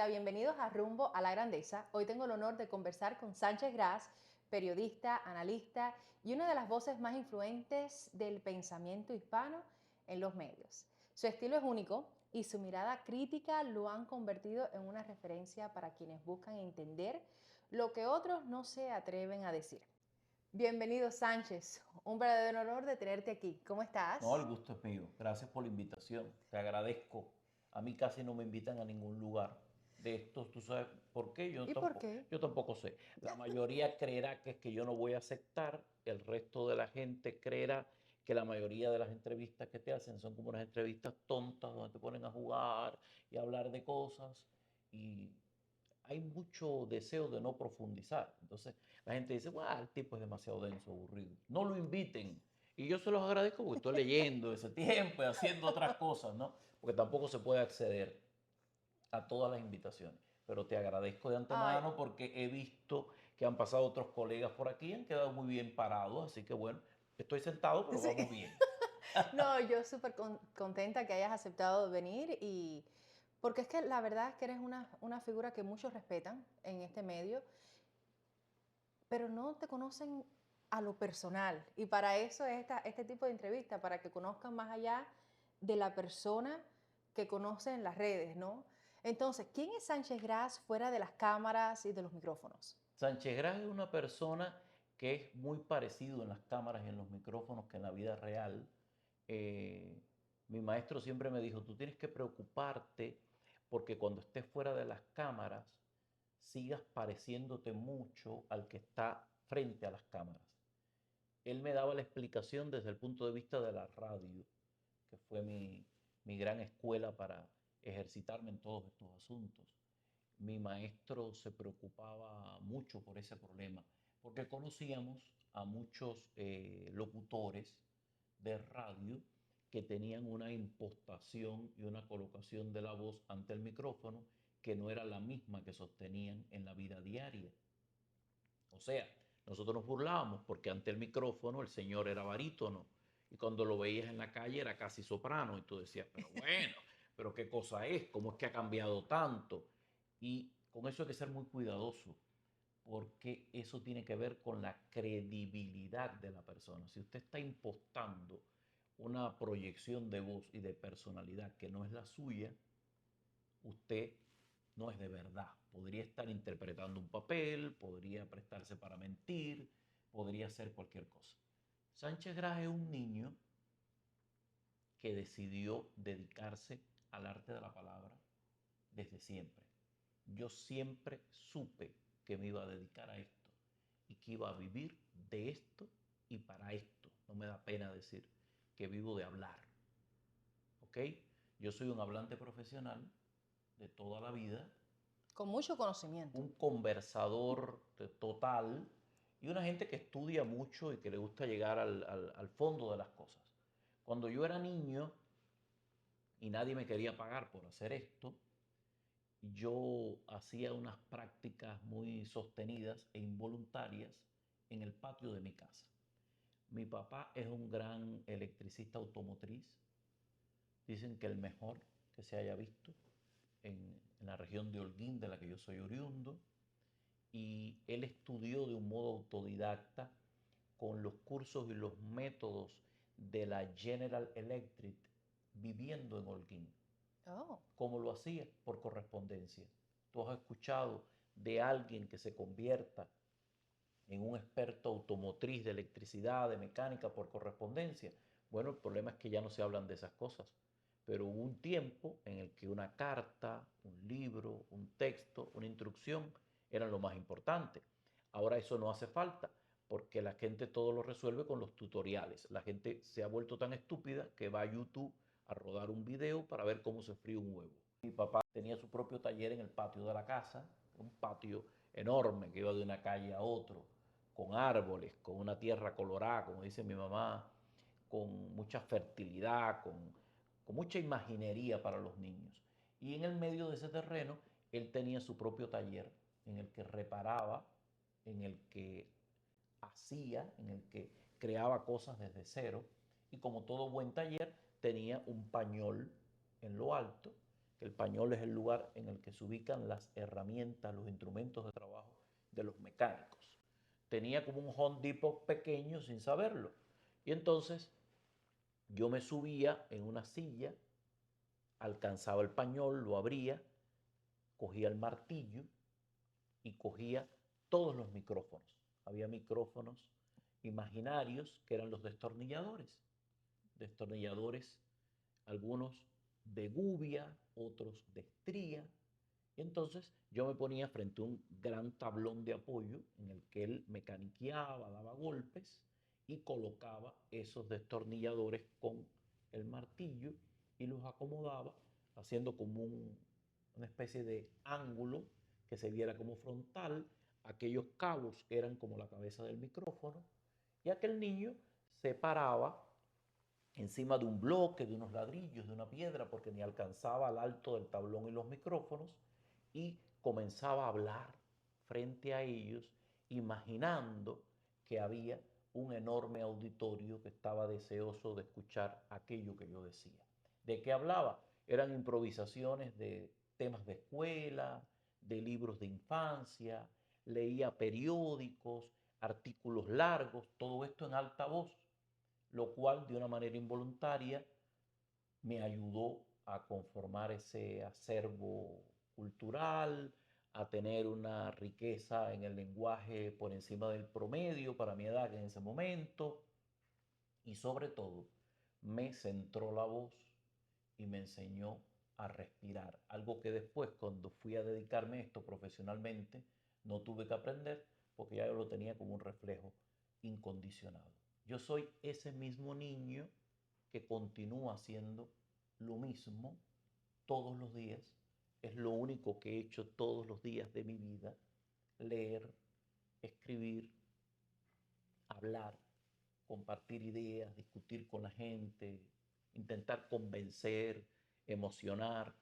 Hola, bienvenidos a Rumbo a la Grandeza. Hoy tengo el honor de conversar con Sánchez Gras, periodista, analista y una de las voces más influentes del pensamiento hispano en los medios. Su estilo es único y su mirada crítica lo han convertido en una referencia para quienes buscan entender lo que otros no se atreven a decir. Bienvenido, Sánchez. Un verdadero honor de tenerte aquí. ¿Cómo No, el estás? gusto es mío. Gracias por la invitación. Te agradezco. A mí casi no me invitan a ningún lugar de estos. ¿Tú sabes por qué? ¿Y por qué? Yo tampoco sé. La mayoría creerá que es que yo no voy a aceptar. El resto de la gente creerá que la mayoría de las entrevistas que te hacen son como unas entrevistas tontas donde te ponen a jugar y a hablar de cosas. Y hay mucho deseo de no profundizar. Entonces la gente dice, bueno, el tipo es demasiado denso, aburrido. No lo inviten. Y yo se los agradezco porque estoy leyendo ese tiempo y haciendo otras cosas, ¿no? Porque tampoco se puede acceder a todas las invitaciones. Pero te agradezco de Ay, antemano porque he visto que han pasado otros colegas por aquí y han quedado muy bien parados. Así que bueno, estoy sentado, pero sí. vamos bien. No, yo súper contenta que hayas aceptado venir y porque es que la verdad es que eres una figura que muchos respetan en este medio, pero no te conocen a lo personal. Y para eso es este tipo de entrevista, para que conozcan más allá de la persona que conocen en las redes, ¿no? Entonces, ¿quién es Sánchez Gras fuera de las cámaras y de los micrófonos? Sánchez Gras es una persona que es muy parecido en las cámaras y en los micrófonos que en la vida real. Eh, Mi maestro siempre me dijo, tú tienes que preocuparte porque cuando estés fuera de las cámaras sigas pareciéndote mucho al que está frente a las cámaras. Él me daba la explicación desde el punto de vista de la radio, que fue mi gran escuela para ejercitarme en todos estos asuntos. Mi maestro se preocupaba mucho por ese problema, porque conocíamos a muchos locutores de radio que tenían una impostación y una colocación de la voz ante el micrófono que no era la misma que sostenían en la vida diaria. O sea, nosotros nos burlábamos porque ante el micrófono el señor era barítono y cuando lo veías en la calle era casi soprano y tú decías, pero bueno, pero qué cosa es, cómo es que ha cambiado tanto. Y con eso hay que ser muy cuidadoso porque eso tiene que ver con la credibilidad de la persona. Si usted está impostando una proyección de voz y de personalidad que no es la suya, usted no es de verdad. Podría estar interpretando un papel, podría prestarse para mentir, podría hacer cualquier cosa. Sánchez Gras es un niño que decidió dedicarse al arte de la palabra desde siempre. Yo siempre supe que me iba a dedicar a esto y que iba a vivir de esto y para esto. No me da pena decir que vivo de hablar. ¿Ok? Yo soy un hablante profesional de toda la vida, Con mucho conocimiento. un conversador total y una gente que estudia mucho y que le gusta llegar al fondo de las cosas. Cuando yo era niño y nadie me quería pagar por hacer esto, yo hacía unas prácticas muy sostenidas e involuntarias en el patio de mi casa. Mi papá es un gran electricista automotriz, dicen que el mejor que se haya visto en la región de Holguín, de la que yo soy oriundo, y él estudió de un modo autodidacta con los cursos y los métodos de la General Electric viviendo en Holguín. Oh. ¿Cómo lo hacía? Por correspondencia. ¿Tú has escuchado de alguien que se convierta en un experto automotriz de electricidad, de mecánica por correspondencia? Bueno, el problema es que ya no se hablan de esas cosas. Pero hubo un tiempo en el que una carta, un libro, un texto, una instrucción eran lo más importante. Ahora eso no hace falta porque la gente todo lo resuelve con los tutoriales. La gente se ha vuelto tan estúpida que va a YouTube a rodar un video para ver cómo se fríe un huevo. Mi papá tenía su propio taller en el patio de la casa, un patio enorme que iba de una calle a otro, con árboles, con una tierra colorada, como dice mi mamá, con mucha fertilidad, con mucha imaginería para los niños. Y en el medio de ese terreno, él tenía su propio taller en el que reparaba, en el que hacía, en el que creaba cosas desde cero. Y como todo buen taller, tenía un pañol en lo alto que el pañol es el lugar en el que se ubican las herramientas, los instrumentos de trabajo de los mecánicos. Tenía como un Home Depot pequeño sin saberlo. Y entonces yo me subía en una silla, alcanzaba el pañol, lo abría, cogía el martillo y cogía todos los micrófonos. Había micrófonos imaginarios que eran los destornilladores, algunos de gubia, otros de estría. Y entonces yo me ponía frente a un gran tablón de apoyo en el que él mecaniqueaba, daba golpes y colocaba esos destornilladores con el martillo y los acomodaba haciendo como una especie de ángulo que se viera como frontal. Aquellos cabos eran como la cabeza del micrófono y aquel niño se paraba encima de un bloque, de unos ladrillos, de una piedra, porque ni alcanzaba al alto del tablón y los micrófonos, y comenzaba a hablar frente a ellos, imaginando que había un enorme auditorio que estaba deseoso de escuchar aquello que yo decía. ¿De qué hablaba? Eran improvisaciones de temas de escuela, de libros de infancia, leía periódicos, artículos largos, todo esto en alta voz, lo cual de una manera involuntaria me ayudó a conformar ese acervo cultural, a tener una riqueza en el lenguaje por encima del promedio para mi edad en ese momento, y sobre todo me centró la voz y me enseñó a respirar, algo que después cuando fui a dedicarme a esto profesionalmente no tuve que aprender porque ya yo lo tenía como un reflejo incondicionado. Yo soy ese mismo niño que continúa haciendo lo mismo todos los días. Es lo único que he hecho todos los días de mi vida: leer, escribir, hablar, compartir ideas, discutir con la gente, intentar convencer, emocionar,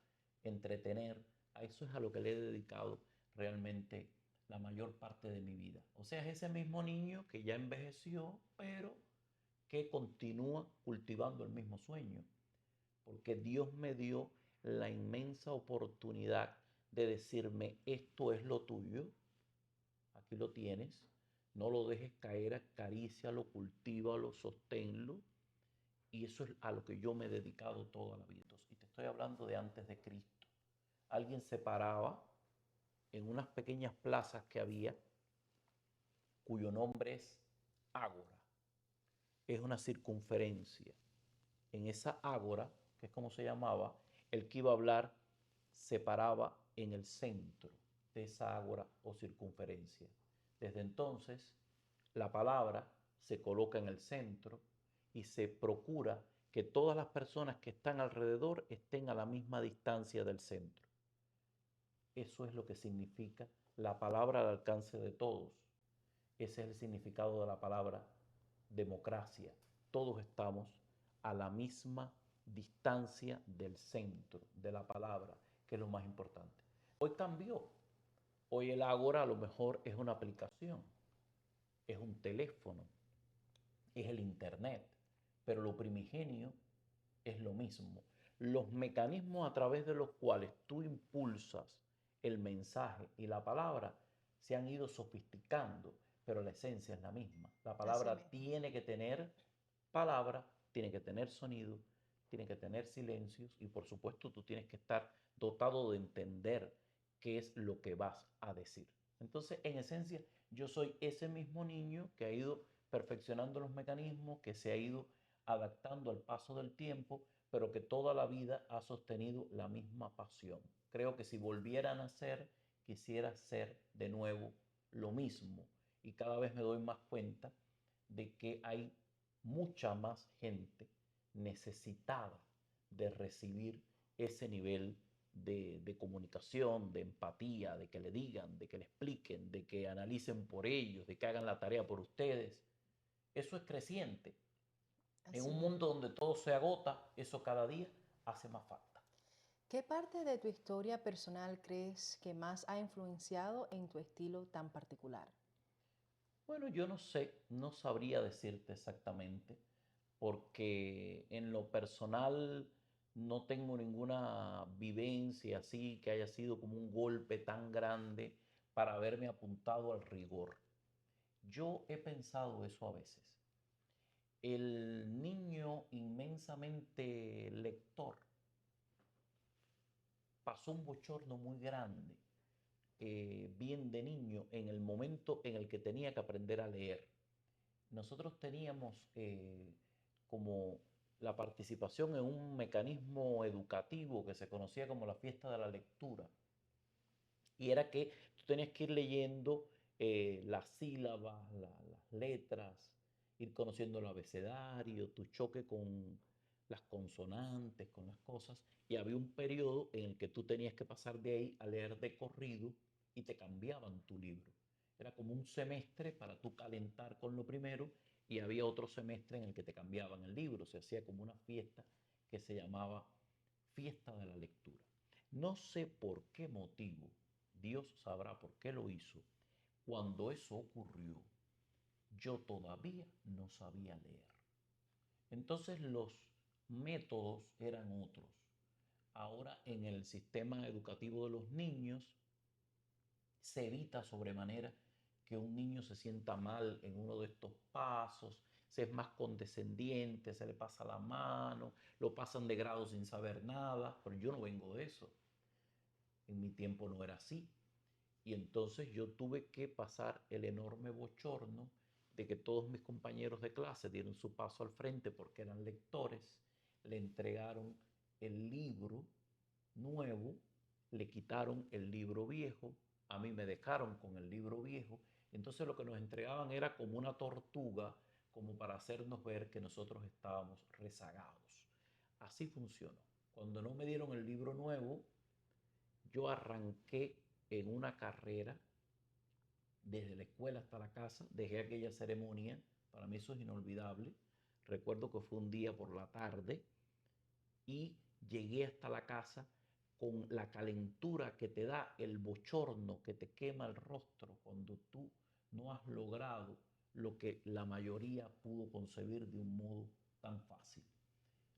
entretener. A eso es a lo que le he dedicado realmente la mayor parte de mi vida. O sea, es ese mismo niño que ya envejeció, pero que continúa cultivando el mismo sueño, porque Dios me dio la inmensa oportunidad de decirme: esto es lo tuyo, aquí lo tienes, no lo dejes caer, acarícialo, cultívalo, sosténlo. Y eso es a lo que yo me he dedicado toda la vida. Y te estoy hablando de antes de Cristo. Alguien se paraba en unas pequeñas plazas que había, cuyo nombre es ágora. Es una circunferencia. En esa ágora, que es como se llamaba, el que iba a hablar se paraba en el centro de esa ágora o circunferencia. Desde entonces, la palabra se coloca en el centro y se procura que todas las personas que están alrededor estén a la misma distancia del centro. Eso es lo que significa la palabra al alcance de todos. Ese es el significado de la palabra democracia. Todos estamos a la misma distancia del centro de la palabra, que es lo más importante. Hoy cambió. Hoy el Ágora a lo mejor es una aplicación, es un teléfono, es el Internet, pero lo primigenio es lo mismo. Los mecanismos a través de los cuales tú impulsas el mensaje y la palabra se han ido sofisticando, pero la esencia es la misma. La Así palabra mismo. tiene que tener palabra, tiene que tener sonido, tiene que tener silencios y por supuesto tú tienes que estar dotado de entender qué es lo que vas a decir. Entonces, en esencia, yo soy ese mismo niño que ha ido perfeccionando los mecanismos, que se ha ido adaptando al paso del tiempo, pero que toda la vida ha sostenido la misma pasión. Creo que si volviera a nacer, quisiera ser de nuevo lo mismo. Y cada vez me doy más cuenta de que hay mucha más gente necesitada de recibir ese nivel de comunicación, de empatía, de que le digan, de que le expliquen, de que analicen por ellos, de que hagan la tarea por ustedes. Eso es creciente. En Así un mismo. mundo donde todo se agota, eso cada día hace más falta. ¿Qué parte de tu historia personal crees que más ha influenciado en tu estilo tan particular? Bueno, yo no sé, no sabría decirte exactamente, porque en lo personal no tengo ninguna vivencia así que haya sido como un golpe tan grande para haberme apuntado al rigor. Yo he pensado eso a veces. El niño inmensamente lector pasó un bochorno muy grande, bien de niño, en el momento en el que tenía que aprender a leer. Nosotros teníamos como la participación en un mecanismo educativo que se conocía como la fiesta de la lectura. Y era que tú tenías que ir leyendo las sílabas, las letras, ir conociendo el abecedario, tu choque con las consonantes, con las cosas. Y había un periodo en el que tú tenías que pasar de ahí a leer de corrido y te cambiaban tu libro. Era como un semestre para tú calentar con lo primero y había otro semestre en el que te cambiaban el libro. Se hacía como una fiesta que se llamaba Fiesta de la Lectura. No sé por qué motivo, Dios sabrá por qué lo hizo. Cuando eso ocurrió, yo todavía no sabía leer. Entonces los métodos eran otros. Ahora en el sistema educativo de los niños se evita sobremanera que un niño se sienta mal en uno de estos pasos, se es más condescendiente, se le pasa la mano, lo pasan de grado sin saber nada, pero yo no vengo de eso. En mi tiempo no era así. Y entonces yo tuve que pasar el enorme bochorno de que todos mis compañeros de clase dieron su paso al frente porque eran lectores, le entregaron el libro nuevo, le quitaron el libro viejo, a mí me dejaron con el libro viejo, entonces lo que nos entregaban era como una tortuga, como para hacernos ver que nosotros estábamos rezagados. Así funcionó. Cuando no me dieron el libro nuevo, yo arranqué en una carrera desde la escuela hasta la casa, dejé aquella ceremonia, para mí eso es inolvidable. Recuerdo que fue un día por la tarde y llegué hasta la casa con la calentura que te da el bochorno que te quema el rostro cuando tú no has logrado lo que la mayoría pudo concebir de un modo tan fácil.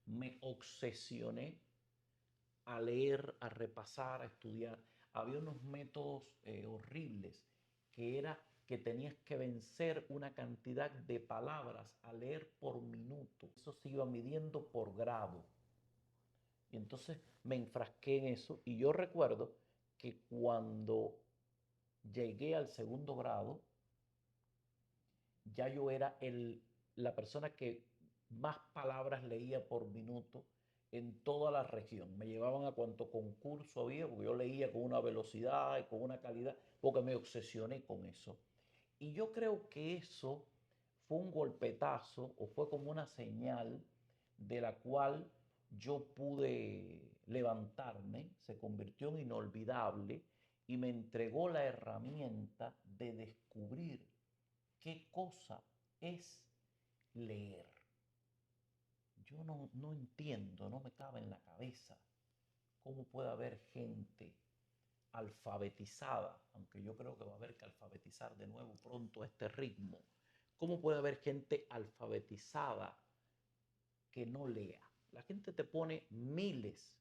Me obsesioné a leer, a repasar, a estudiar. Había unos métodos horribles que era que tenías que vencer una cantidad de palabras a leer por minuto. Eso se iba midiendo por grado. Y entonces me enfrasqué en eso y yo recuerdo que cuando llegué al segundo grado, ya yo era la persona que más palabras leía por minuto en toda la región. Me llevaban a cuanto concurso había, porque yo leía con una velocidad y con una calidad, porque me obsesioné con eso. Y yo creo que eso fue un golpetazo o fue como una señal de la cual yo pude levantarme, se convirtió en inolvidable y me entregó la herramienta de descubrir qué cosa es leer. Yo no entiendo, no me cabe en la cabeza cómo puede haber gente alfabetizada, aunque yo creo que va a haber que alfabetizar de nuevo pronto a este ritmo. ¿Cómo puede haber gente alfabetizada que no lea? La gente te pone miles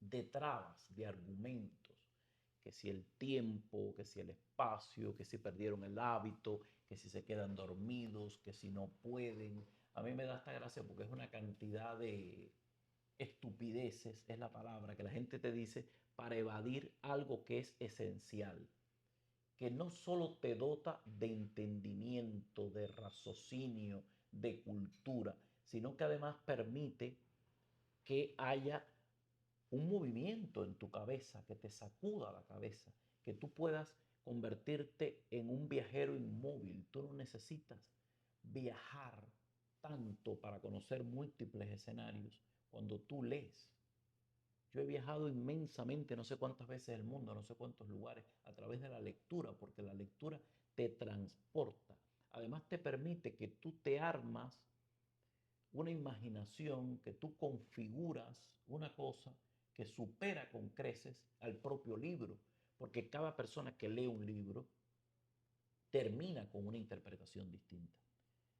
de trabas, de argumentos, que si el tiempo, que si el espacio, que si perdieron el hábito, que si se quedan dormidos, que si no pueden. A mí me da esta gracia porque es una cantidad de estupideces, es la palabra, que la gente te dice para evadir algo que es esencial, que no solo te dota de entendimiento, de raciocinio, de cultura, sino que además permite que haya un movimiento en tu cabeza, que te sacuda la cabeza, que tú puedas convertirte en un viajero inmóvil. Tú no necesitas viajar tanto para conocer múltiples escenarios cuando tú lees. Yo he viajado inmensamente, no sé cuántas veces el mundo, no sé cuántos lugares, a través de la lectura, porque la lectura te transporta. Además te permite que tú te armas una imaginación, que tú configuras una cosa que supera con creces al propio libro, porque cada persona que lee un libro termina con una interpretación distinta.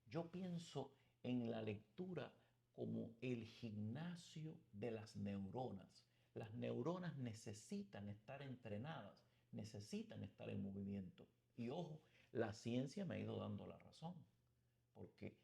Yo pienso en la lectura como el gimnasio de las neuronas. Las neuronas necesitan estar entrenadas, necesitan estar en movimiento. Y ojo, la ciencia me ha ido dando la razón, porque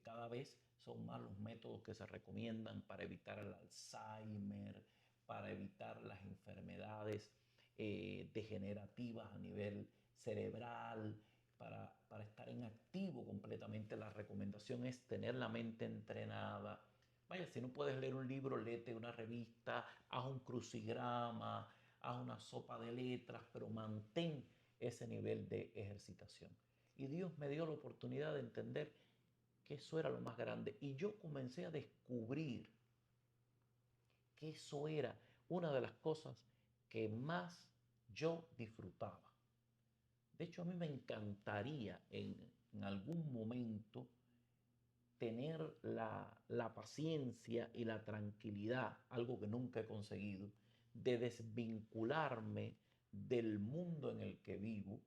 cada vez son más los métodos que se recomiendan para evitar el Alzheimer, para evitar las enfermedades degenerativas a nivel cerebral, para estar en activo completamente. La recomendación es tener la mente entrenada. Vaya, si no puedes leer un libro, léete una revista, haz un crucigrama, haz una sopa de letras, pero mantén ese nivel de ejercitación. Y Dios me dio la oportunidad de entender que eso era lo más grande. Y yo comencé a descubrir que eso era una de las cosas que más yo disfrutaba. De hecho, a mí me encantaría en algún momento tener la paciencia y la tranquilidad, algo que nunca he conseguido, de desvincularme del mundo en el que vivo,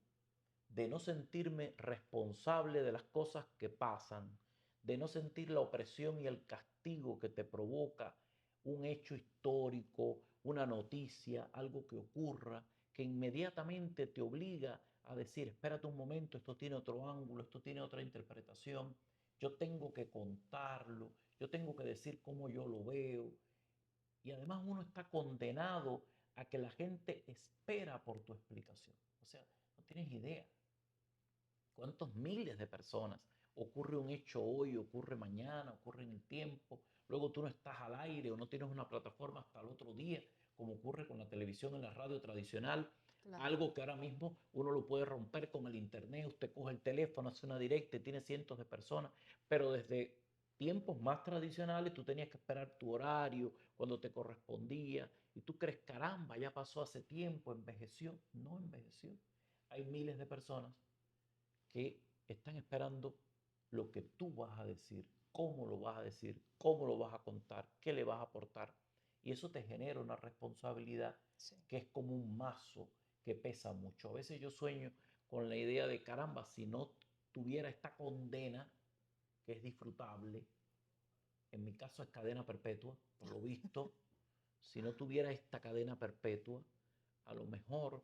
de no sentirme responsable de las cosas que pasan, de no sentir la opresión y el castigo que te provoca un hecho histórico, una noticia, algo que ocurra, que inmediatamente te obliga a decir, espérate un momento, esto tiene otro ángulo, esto tiene otra interpretación, yo tengo que contarlo, yo tengo que decir cómo yo lo veo. Y además uno está condenado a que la gente espera por tu explicación. O sea, no tienes idea cuántos miles de personas. Ocurre un hecho hoy, ocurre mañana, ocurre en el tiempo. Luego tú no estás al aire o no tienes una plataforma hasta el otro día, como ocurre con la televisión y la radio tradicional. Claro. Algo que ahora mismo uno lo puede romper con el internet. Usted coge el teléfono, hace una directa y tiene cientos de personas. Pero desde tiempos más tradicionales tú tenías que esperar tu horario, cuando te correspondía. Y tú crees, caramba, ya pasó hace tiempo, envejeció. No envejeció. Hay miles de personas que están esperando lo que tú vas a decir, cómo lo vas a decir, cómo lo vas a contar, qué le vas a aportar. Y eso te genera una responsabilidad Sí. que es como un mazo que pesa mucho. A veces yo sueño con la idea de, caramba, si no tuviera esta condena, que es disfrutable, en mi caso es cadena perpetua, por lo visto, si no tuviera esta cadena perpetua, a lo mejor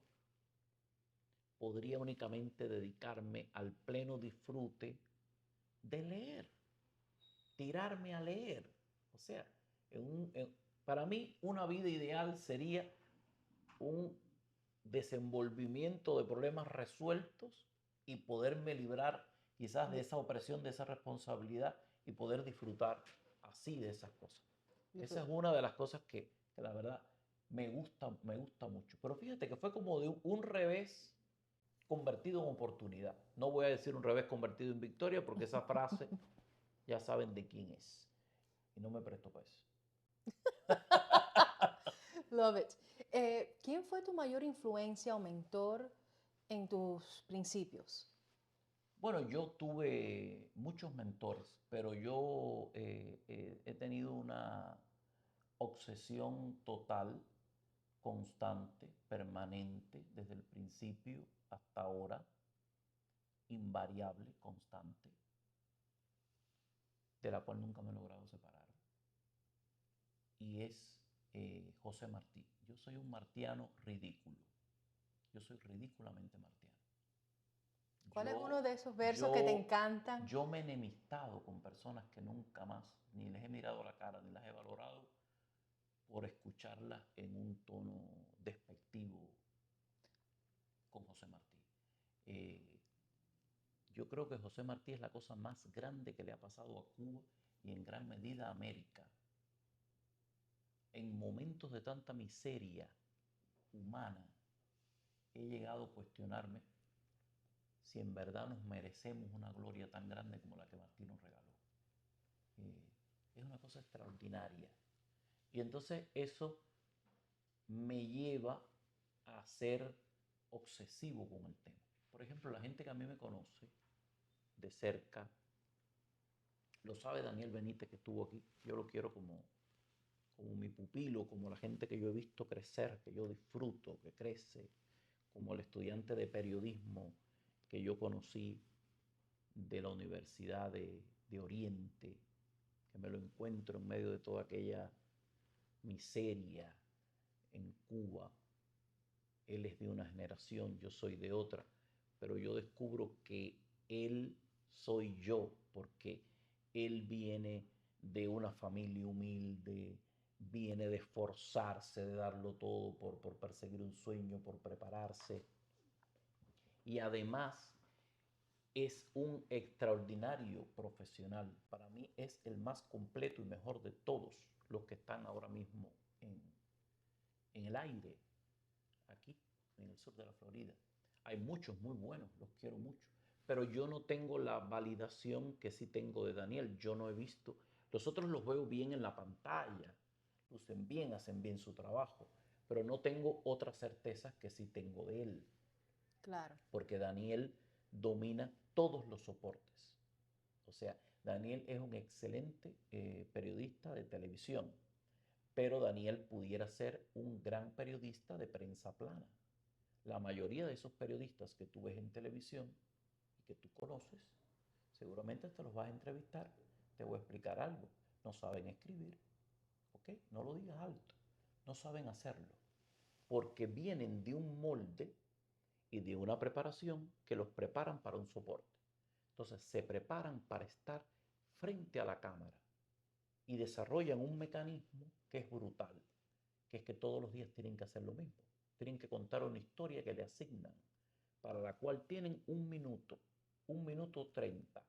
podría únicamente dedicarme al pleno disfrute de leer, tirarme a leer. O sea, para mí una vida ideal sería un desenvolvimiento de problemas resueltos y poderme librar quizás de esa opresión, de esa responsabilidad y poder disfrutar así de esas cosas. Esa es una de las cosas que la verdad me gusta mucho. Pero fíjate que fue como de un revés convertido en oportunidad. No voy a decir un revés convertido en victoria porque esa frase ya saben de quién es. Y no me presto para eso. Love it. ¿Quién fue tu mayor influencia o mentor en tus principios? Bueno, yo tuve muchos mentores, pero yo he tenido una obsesión total, constante, permanente, desde el principio hasta ahora, invariable, constante, de la cual nunca me he logrado separar. Y es José Martí. Yo soy un martiano ridículo. Yo soy ridículamente martiano. ¿Cuál es uno Yo, de esos versos que te yo, encantan? yo me he enemistado con personas que nunca más ni les he mirado la cara ni las he valorado por escucharlas en un tono despectivo con José Martí. Eh, yo creo que José Martí es la cosa más grande que le ha pasado a Cuba y en gran medida a América. En momentos de tanta miseria humana, he llegado a cuestionarme si en verdad nos merecemos una gloria tan grande como la que Martí nos regaló. Eh, es una cosa extraordinaria. Y entonces eso me lleva a ser obsesivo con el tema. Por ejemplo, la gente que a mí me conoce de cerca, lo sabe Daniel Benítez que estuvo aquí, yo lo quiero como mi pupilo, como la gente que yo he visto crecer, que yo disfruto, que crece, como el estudiante de periodismo que yo conocí de la Universidad de Oriente, que me lo encuentro en medio de toda aquella miseria en Cuba. Él es de una generación, yo soy de otra, pero yo descubro que él soy yo, porque él viene de una familia humilde, viene de esforzarse, de darlo todo por perseguir un sueño, por prepararse. Y además es un extraordinario profesional. Para mí es el más completo y mejor de todos los que están ahora mismo en el aire, aquí, en el sur de la Florida. Hay muchos muy buenos, los quiero mucho, pero yo no tengo la validación que sí tengo de Daniel. Yo no he visto, los otros los veo bien en la pantalla, lucen bien, hacen bien su trabajo, pero no tengo otras certezas que sí tengo de él, Claro. porque Daniel domina todos los soportes. O sea, Daniel es un excelente periodista de televisión, pero Daniel pudiera ser un gran periodista de prensa plana. La mayoría de esos periodistas que tú ves en televisión y que tú conoces, seguramente te los vas a entrevistar, te voy a explicar algo. No saben escribir, ¿ok? No lo digas alto. No saben hacerlo, porque vienen de un molde y de una preparación que los preparan para un soporte. Entonces se preparan para estar frente a la cámara y desarrollan un mecanismo que es brutal, que es que todos los días tienen que hacer lo mismo. Tienen que contar una historia que le asignan, para la cual tienen un minuto 30.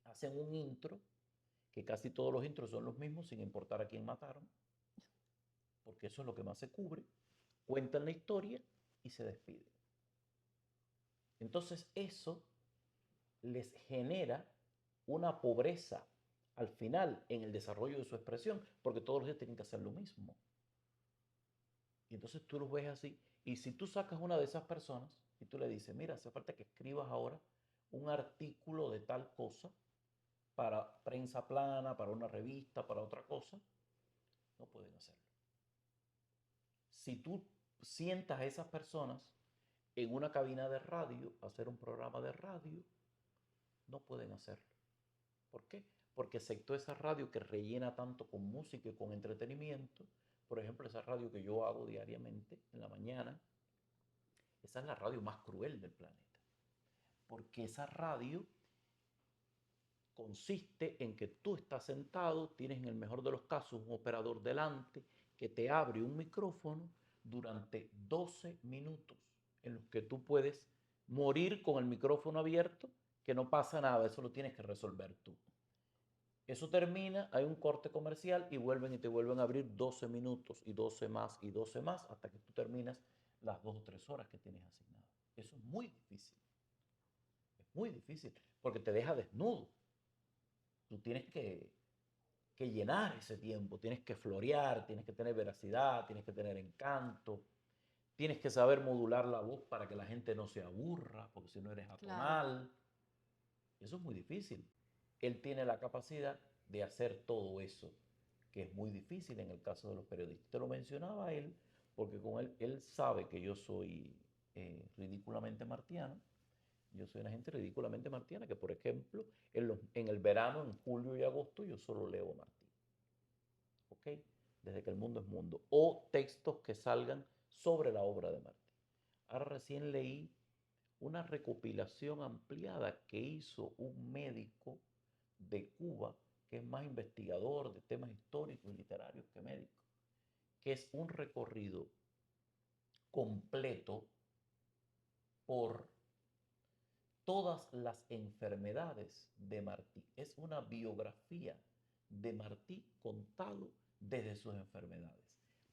Hacen un intro, que casi todos los intros son los mismos, sin importar a quién mataron, porque eso es lo que más se cubre. Cuentan la historia y se despiden. Entonces eso les genera una pobreza al final en el desarrollo de su expresión, porque todos los días tienen que hacer lo mismo. Y entonces tú los ves así. Y si tú sacas una de esas personas y tú le dices, mira, hace falta que escribas ahora un artículo de tal cosa para prensa plana, para una revista, para otra cosa, no pueden hacerlo. Si tú sientas a esas personas en una cabina de radio, a hacer un programa de radio, no pueden hacerlo. ¿Por qué? Porque excepto esa radio que rellena tanto con música y con entretenimiento, por ejemplo, esa radio que yo hago diariamente en la mañana, esa es la radio más cruel del planeta. Porque esa radio consiste en que tú estás sentado, tienes en el mejor de los casos un operador delante que te abre un micrófono durante 12 minutos en los que tú puedes morir con el micrófono abierto, que no pasa nada, eso lo tienes que resolver tú. Eso termina, hay un corte comercial y vuelven y te vuelven a abrir 12 minutos y 12 más y 12 más hasta que tú terminas las 2 o 3 horas que tienes asignadas. Eso es muy difícil porque te deja desnudo. Tú tienes que llenar ese tiempo, tienes que florear, tienes que tener veracidad, tienes que tener encanto, tienes que saber modular la voz para que la gente no se aburra, porque si no eres Claro. atonal. Eso es muy difícil. Él tiene la capacidad de hacer todo eso, que es muy difícil en el caso de los periodistas. Te lo mencionaba él, porque con él sabe que yo soy ridículamente martiano. Yo soy una gente ridículamente martiana, que por ejemplo, en el verano, en julio y agosto, yo solo leo Martí. ¿Ok? Desde que el mundo es mundo. O textos que salgan sobre la obra de Martí. Ahora recién leí una recopilación ampliada que hizo un médico de Cuba, que es más investigador de temas históricos y literarios que médico, que es un recorrido completo por todas las enfermedades de Martí. Es una biografía de Martí contado desde sus enfermedades,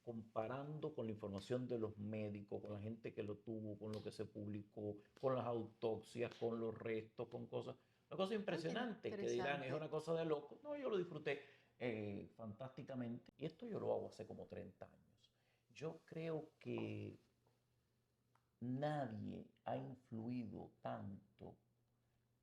comparando con la información de los médicos, con la gente que lo tuvo, con lo que se publicó, con las autopsias, con los restos, con cosas. Una cosa Ay, qué impresionante que dirán, es interesante. una cosa de loco. No, yo lo disfruté fantásticamente. Y esto yo lo hago hace como 30 años. Yo creo que nadie ha influido tanto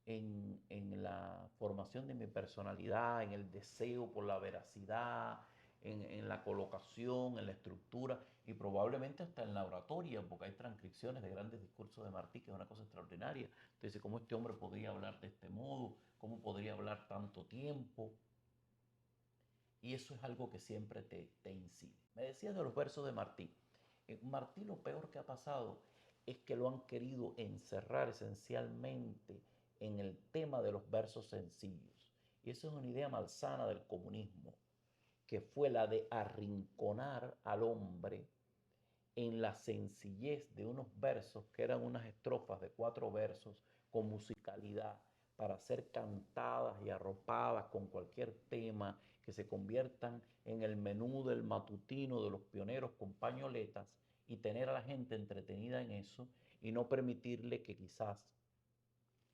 en la formación de mi personalidad, en el deseo por la veracidad, en la colocación, en la estructura y probablemente hasta en la oratoria, porque hay transcripciones de grandes discursos de Martí, que es una cosa extraordinaria. Entonces, ¿cómo este hombre podría hablar de este modo? ¿Cómo podría hablar tanto tiempo? Y eso es algo que siempre te incide. Me decías de los versos de Martí. Martí lo peor que ha pasado es que lo han querido encerrar esencialmente en el tema de los versos sencillos. Y eso es una idea malsana del comunismo, que fue la de arrinconar al hombre en la sencillez de unos versos que eran unas estrofas de 4 versos con musicalidad para ser cantadas y arropadas con cualquier tema, que se conviertan en el menú del matutino de los pioneros con pañoletas y tener a la gente entretenida en eso y no permitirle que quizás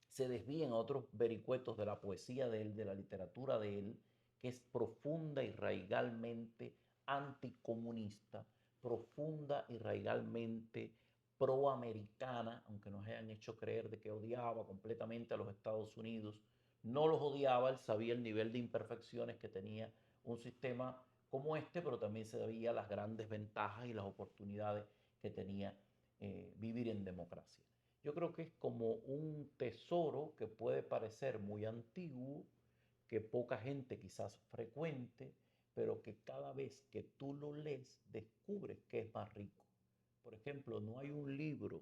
se desvíen a otros vericuetos de la poesía de él, de la literatura de él, que es profunda y raigalmente anticomunista, profunda y raigalmente proamericana, aunque nos hayan hecho creer de que odiaba completamente a los Estados Unidos. No los odiaba, él sabía el nivel de imperfecciones que tenía un sistema como este, pero también sabía las grandes ventajas y las oportunidades que tenía vivir en democracia. Yo creo que es como un tesoro que puede parecer muy antiguo, que poca gente quizás frecuente, pero que cada vez que tú lo lees descubres que es más rico. Por ejemplo, no hay un libro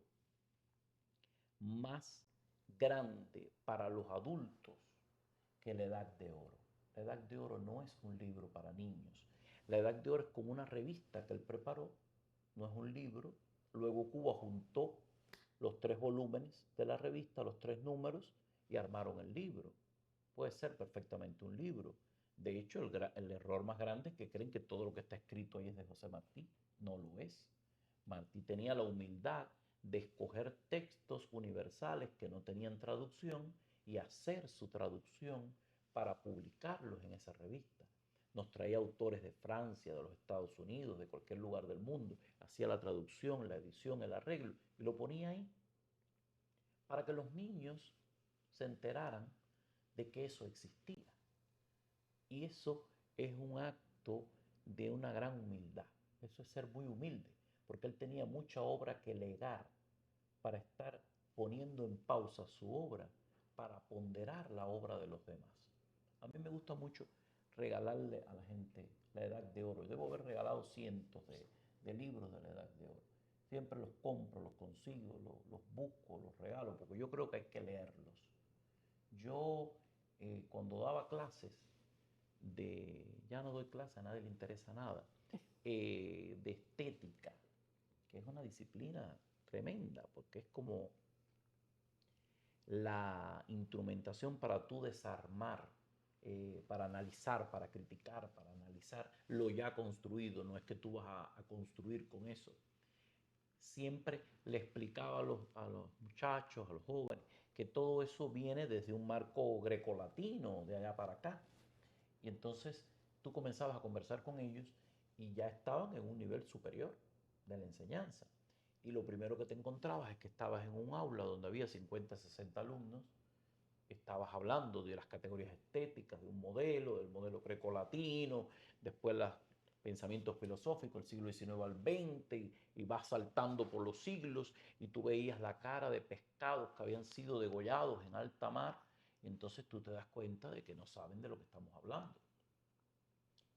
más grande para los adultos que La Edad de Oro. La Edad de Oro no es un libro para niños. La Edad de Oro es como una revista que él preparó, no es un libro. Luego Cuba juntó los 3 volúmenes de la revista, los 3 números, y armaron el libro. Puede ser perfectamente un libro. De hecho, el error más grande es que creen que todo lo que está escrito ahí es de José Martí. No lo es. Martí tenía la humildad de escoger textos universales que no tenían traducción y hacer su traducción para publicarlos en esa revista. Nos traía autores de Francia, de los Estados Unidos, de cualquier lugar del mundo, hacía la traducción, la edición, el arreglo y lo ponía ahí para que los niños se enteraran de que eso existía. Y eso es un acto de una gran humildad. Eso es ser muy humilde, porque él tenía mucha obra que legar para estar poniendo en pausa su obra, para ponderar la obra de los demás. A mí me gusta mucho regalarle a la gente La Edad de Oro. Debo haber regalado cientos de libros de La Edad de Oro. Siempre los compro, los consigo, los busco, los regalo, porque yo creo que hay que leerlos. Yo, cuando daba clases ya no doy clase, a nadie le interesa nada, de estética, que es una disciplina tremenda, porque es como la instrumentación para tú desarmar, para analizar, para criticar, para analizar lo ya construido, no es que tú vas a construir con eso. Siempre le explicaba a los muchachos, a los jóvenes, que todo eso viene desde un marco grecolatino, de allá para acá. Y entonces tú comenzabas a conversar con ellos y ya estaban en un nivel superior de la enseñanza. Y lo primero que te encontrabas es que estabas en un aula donde había 50, 60 alumnos, estabas hablando de las categorías estéticas, de un modelo, del modelo grecolatino, después los pensamientos filosóficos, del siglo XIX al XX, y vas saltando por los siglos, y tú veías la cara de pescados que habían sido degollados en alta mar, y entonces tú te das cuenta de que no saben de lo que estamos hablando.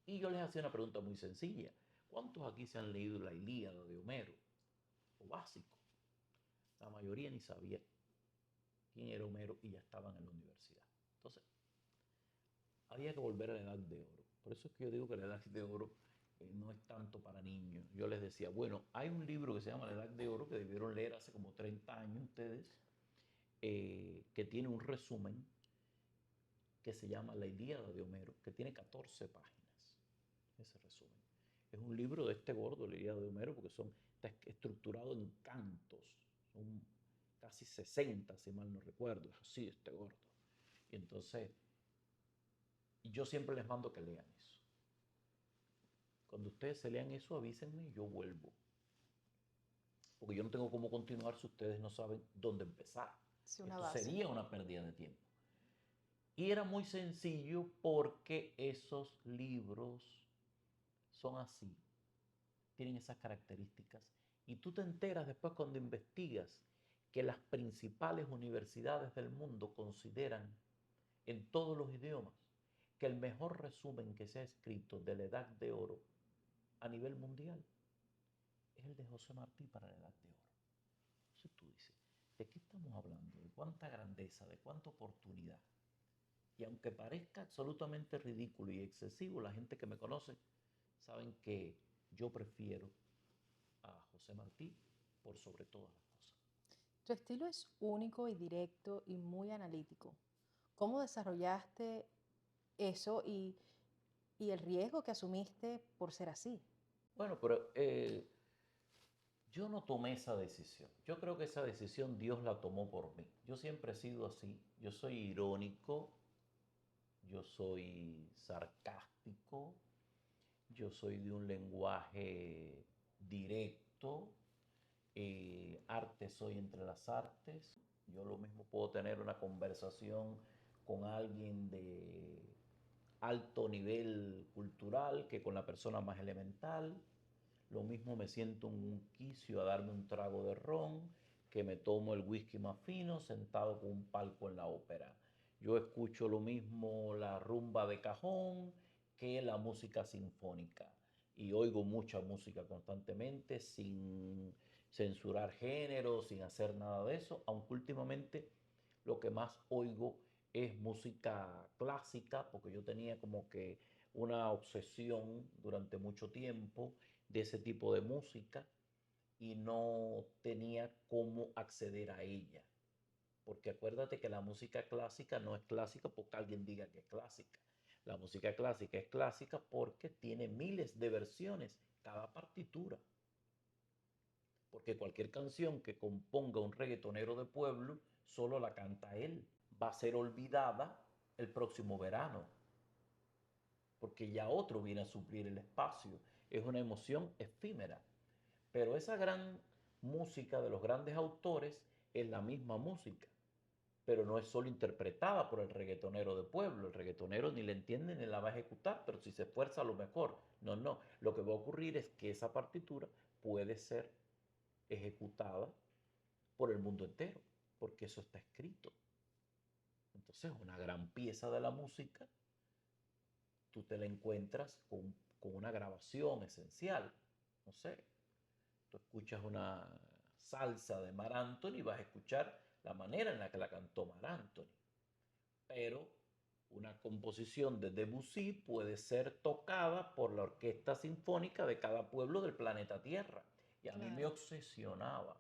Y yo les hacía una pregunta muy sencilla. ¿Cuántos aquí se han leído la Ilíada de Homero? Lo básico. La mayoría ni sabía quién era Homero y ya estaban en la universidad. Entonces, había que volver a la Edad de Oro. Por eso es que yo digo que la Edad de Oro no es tanto para niños. Yo les decía, bueno, hay un libro que se llama La Edad de Oro que debieron leer hace como 30 años ustedes, que tiene un resumen que se llama La Ilíada de Homero, que tiene 14 páginas, ese resumen. Es un libro de este gordo, La Ilíada de Homero, porque está estructurado en cantos, son casi 60, si mal no recuerdo, es así, este gordo. Y entonces, yo siempre les mando que lean eso. Cuando ustedes se lean eso, avísenme y yo vuelvo. Porque yo no tengo cómo continuar si ustedes no saben dónde empezar. Es una Esto base. sería una pérdida de tiempo. Y era muy sencillo porque esos libros son así, tienen esas características. Y tú te enteras después cuando investigas que las principales universidades del mundo consideran en todos los idiomas que el mejor resumen que se ha escrito de la Edad de Oro a nivel mundial es el de José Martí para la Edad de Oro. Entonces tú dices, ¿de qué estamos hablando? ¿De cuánta grandeza? ¿De cuánta oportunidad? Y aunque parezca absolutamente ridículo y excesivo, la gente que me conoce saben que yo prefiero a José Martí por sobre todas las cosas. Tu estilo es único y directo y muy analítico. ¿Cómo desarrollaste eso y el riesgo que asumiste por ser así? Bueno, pero yo no tomé esa decisión. Yo creo que esa decisión Dios la tomó por mí. Yo siempre he sido así. Yo soy irónico, yo soy sarcástico, yo soy de un lenguaje directo, arte soy entre las artes. Yo lo mismo puedo tener una conversación con alguien de alto nivel cultural que con la persona más elemental. Lo mismo me siento en un quicio a darme un trago de ron, que me tomo el whisky más fino sentado con un palco en la ópera. Yo escucho lo mismo la rumba de cajón que la música sinfónica. Y oigo mucha música constantemente sin censurar género, sin hacer nada de eso, aunque últimamente lo que más oigo es música clásica, porque yo tenía como que una obsesión durante mucho tiempo de ese tipo de música y no tenía cómo acceder a ella. Porque acuérdate que la música clásica no es clásica porque alguien diga que es clásica. La música clásica es clásica porque tiene miles de versiones cada partitura. Porque cualquier canción que componga un reggaetonero de pueblo solo la canta él. Va a ser olvidada el próximo verano porque ya otro viene a suplir el espacio. Es una emoción efímera. Pero esa gran música de los grandes autores es la misma música, pero no es solo interpretada por el reggaetonero de pueblo. El reggaetonero ni la entiende ni la va a ejecutar, pero si se esfuerza a lo mejor. No, no. Lo que va a ocurrir es que esa partitura puede ser ejecutada por el mundo entero, porque eso está escrito. Entonces, una gran pieza de la música, tú te la encuentras con una grabación esencial. No sé, tú escuchas una salsa de Mar Anthony y vas a escuchar la manera en la que la cantó Mar Anthony. Pero una composición de Debussy puede ser tocada por la orquesta sinfónica de cada pueblo del planeta Tierra. Y a mí me Claro. obsesionaba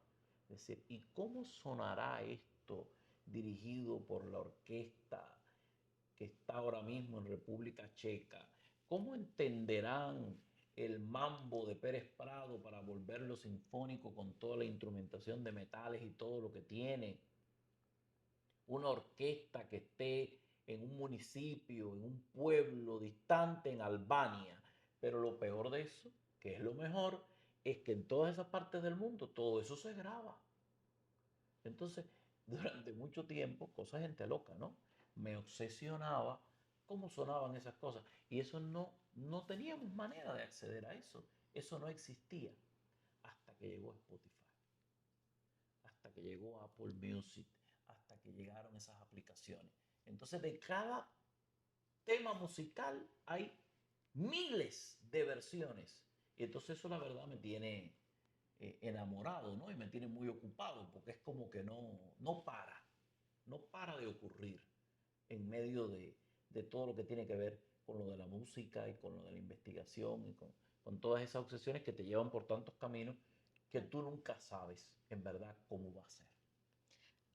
decir, ¿y cómo sonará esto dirigido por la orquesta que está ahora mismo en República Checa? ¿Cómo entenderán el mambo de Pérez Prado para volverlo sinfónico con toda la instrumentación de metales y todo lo que tiene? Una orquesta que esté en un municipio, en un pueblo distante en Albania. Pero lo peor de eso, que es lo mejor, es que en todas esas partes del mundo todo eso se graba. Entonces, durante mucho tiempo, cosa de gente loca, ¿no? Me obsesionaba cómo sonaban esas cosas. Y eso no teníamos manera de acceder a eso. Eso no existía hasta que llegó Spotify, hasta que llegó Apple Music, hasta que llegaron esas aplicaciones. Entonces, de cada tema musical hay miles de versiones. Y entonces eso la verdad me tiene enamorado, ¿no? Y me tiene muy ocupado porque es como que no para de ocurrir en medio de todo lo que tiene que ver con lo de la música y con lo de la investigación y con todas esas obsesiones que te llevan por tantos caminos que tú nunca sabes en verdad cómo va a ser.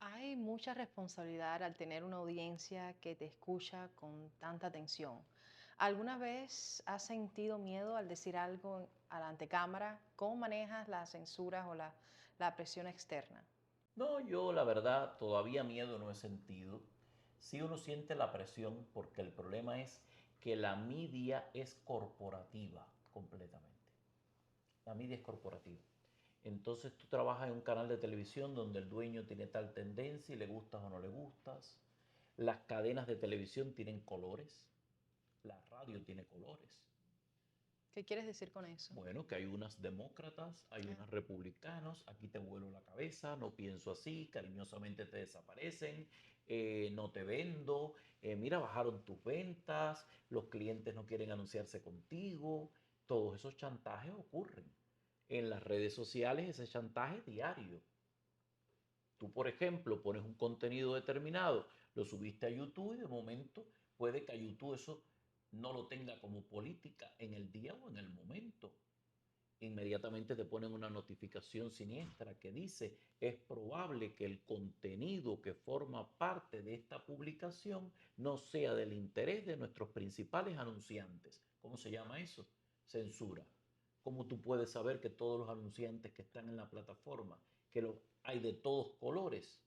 Hay mucha responsabilidad al tener una audiencia que te escucha con tanta atención. ¿Alguna vez has sentido miedo al decir algo a la antecámara? ¿Cómo manejas las censuras o la presión externa? No, yo la verdad todavía miedo no he sentido. Sí uno siente la presión porque el problema es que la media es corporativa completamente. La media es corporativa. Entonces tú trabajas en un canal de televisión donde el dueño tiene tal tendencia y le gustas o no le gustas. Las cadenas de televisión tienen colores. La radio tiene colores. ¿Qué quieres decir con eso? Bueno, que hay unas demócratas, hay Ah, unos republicanos, aquí te vuelo la cabeza, no pienso así, cariñosamente te desaparecen, no te vendo, mira, bajaron tus ventas, los clientes no quieren anunciarse contigo. Todos esos chantajes ocurren. En las redes sociales ese chantaje es diario. Tú, por ejemplo, pones un contenido determinado, lo subiste a YouTube y de momento puede que a YouTube eso no lo tenga como política en el día o en el momento. Inmediatamente te ponen una notificación siniestra que dice: es probable que el contenido que forma parte de esta publicación no sea del interés de nuestros principales anunciantes. ¿Cómo se llama eso? Censura. ¿Cómo tú puedes saber que todos los anunciantes que están en la plataforma, que hay de todos colores,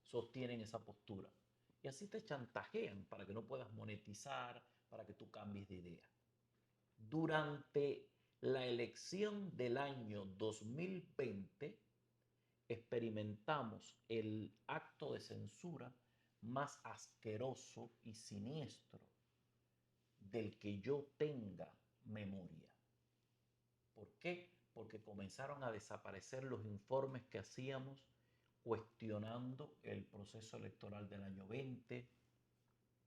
sostienen esa postura? Y así te chantajean para que no puedas monetizar, para que tú cambies de idea. Durante la elección del año 2020 experimentamos el acto de censura más asqueroso y siniestro del que yo tenga memoria. ¿Por qué? Porque comenzaron a desaparecer los informes que hacíamos cuestionando el proceso electoral del año 20.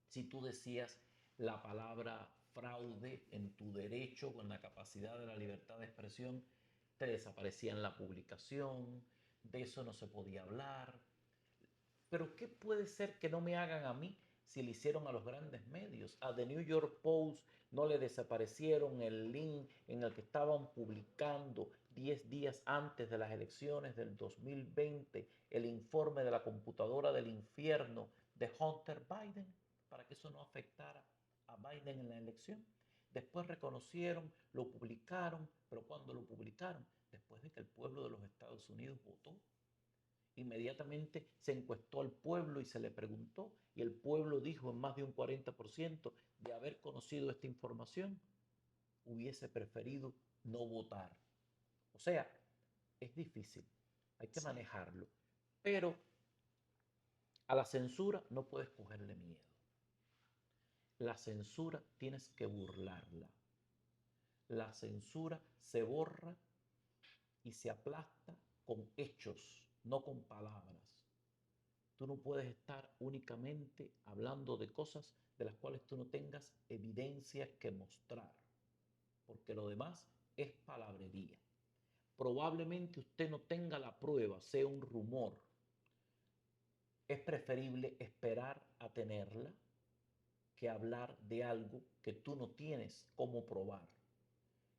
Si tú decías la palabra fraude en tu derecho, con la capacidad de la libertad de expresión, te desaparecía en la publicación, de eso no se podía hablar. Pero ¿qué puede ser que no me hagan a mí si le hicieron a los grandes medios? A The New York Post no le desaparecieron el link en el que estaban publicando 10 días antes de las elecciones del 2020 el informe de la computadora del infierno de Hunter Biden, para que eso no afectara a Biden en la elección. Después reconocieron, lo publicaron, pero ¿cuándo lo publicaron? Después de que el pueblo de los Estados Unidos votó. Inmediatamente se encuestó al pueblo y se le preguntó, y el pueblo dijo en más de un 40% de haber conocido esta información, hubiese preferido no votar. O sea, es difícil, hay que Sí, manejarlo, pero a la censura no puedes cogerle miedo. La censura tienes que burlarla. La censura se borra y se aplasta con hechos, no con palabras. Tú no puedes estar únicamente hablando de cosas de las cuales tú no tengas evidencias que mostrar, porque lo demás es palabrería. Probablemente usted no tenga la prueba, sea un rumor. Es preferible esperar a tenerla que hablar de algo que tú no tienes cómo probar.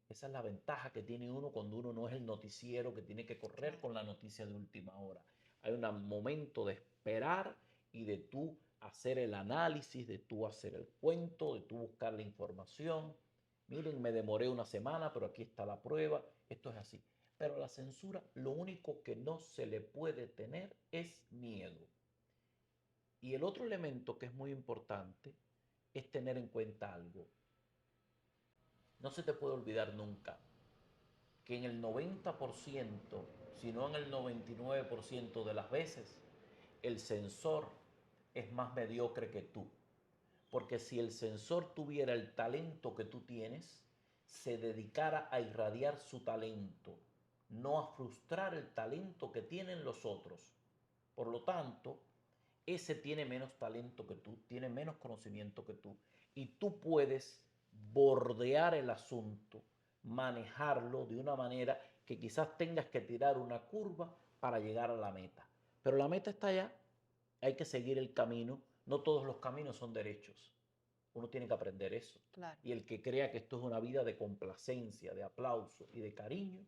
Esa es la ventaja que tiene uno cuando uno no es el noticiero que tiene que correr claro. con la noticia de última hora. Hay un momento de esperar y de tú hacer el análisis, de tú hacer el cuento, de tú buscar la información. Miren, me demoré una semana, pero aquí está la prueba. Esto es así. Pero a la censura lo único que no se le puede tener es miedo. Y el otro elemento que es muy importante es tener en cuenta algo. No se te puede olvidar nunca que en el 90%, si no en el 99% de las veces, el censor es más mediocre que tú. Porque si el censor tuviera el talento que tú tienes, se dedicara a irradiar su talento, no a frustrar el talento que tienen los otros. Por lo tanto, ese tiene menos talento que tú, tiene menos conocimiento que tú, y tú puedes bordear el asunto, manejarlo de una manera que quizás tengas que tirar una curva para llegar a la meta. Pero la meta está allá, hay que seguir el camino, no todos los caminos son derechos. Uno tiene que aprender eso. Claro, Y el que crea que esto es una vida de complacencia, de aplauso y de cariño,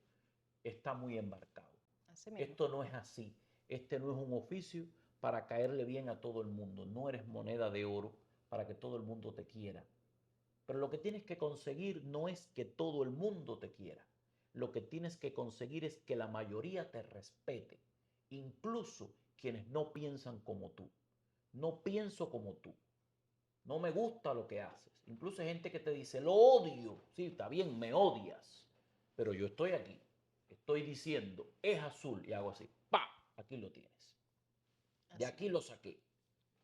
está muy embarcado. así mismo. Esto no es así. Este no es un oficio para caerle bien a todo el mundo. No eres moneda de oro para que todo el mundo te quiera. Pero lo que tienes que conseguir no es que todo el mundo te quiera. Lo que tienes que conseguir es que la mayoría te respete, incluso quienes no piensan como tú. No pienso como tú. No me gusta lo que haces. Incluso hay gente que te dice, lo odio. Sí, está bien, me odias. Pero yo estoy aquí. Estoy diciendo, es azul. Y hago así, ¡pa! Aquí lo tienes. De Así aquí mismo. lo saqué.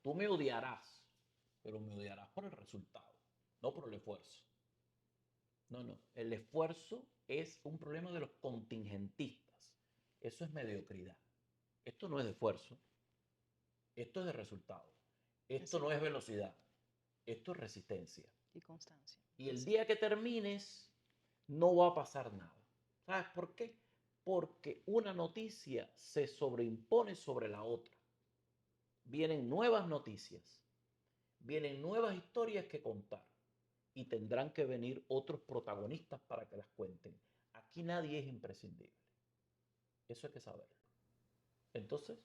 Tú me odiarás, pero me odiarás por el resultado, no por el esfuerzo. No, no. El esfuerzo es un problema de los contingentistas. Eso es mediocridad. Esto no es de esfuerzo, esto es de resultado. Esto Así no es es. velocidad, esto es resistencia. Y constancia. Y el Así día que termines, no va a pasar nada. ¿Sabes por qué? Porque una noticia se sobreimpone sobre la otra. Vienen nuevas noticias, vienen nuevas historias que contar y tendrán que venir otros protagonistas para que las cuenten. Aquí nadie es imprescindible. Eso hay que saberlo. Entonces,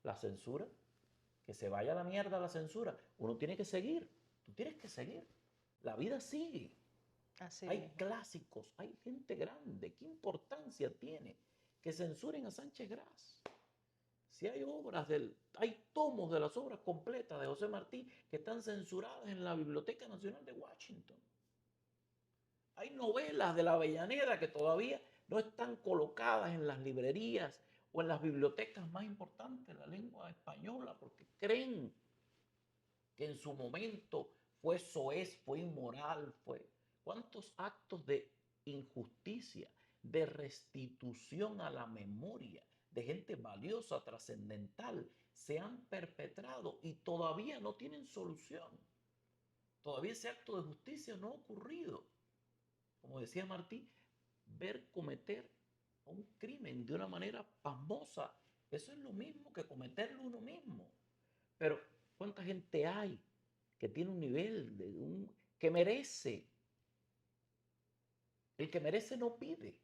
la censura, que se vaya a la mierda la censura. Uno tiene que seguir. Tú tienes que seguir. La vida sigue. así Hay mismo. clásicos, hay gente grande. ¿Qué importancia tiene que censuren a Sánchez Gras? Si hay obras hay tomos de las obras completas de José Martí que están censuradas en la Biblioteca Nacional de Washington. Hay novelas de la Avellaneda que todavía no están colocadas en las librerías o en las bibliotecas más importantes de la lengua española porque creen que en su momento fue soez, fue inmoral, fue... ¿Cuántos actos de injusticia, de restitución a la memoria de gente valiosa, trascendental, se han perpetrado y todavía no tienen solución? Todavía ese acto de justicia no ha ocurrido. Como decía Martí, ver cometer un crimen de una manera pasmosa, eso es lo mismo que cometerlo uno mismo. Pero ¿cuánta gente hay que tiene un nivel que merece? El que merece no pide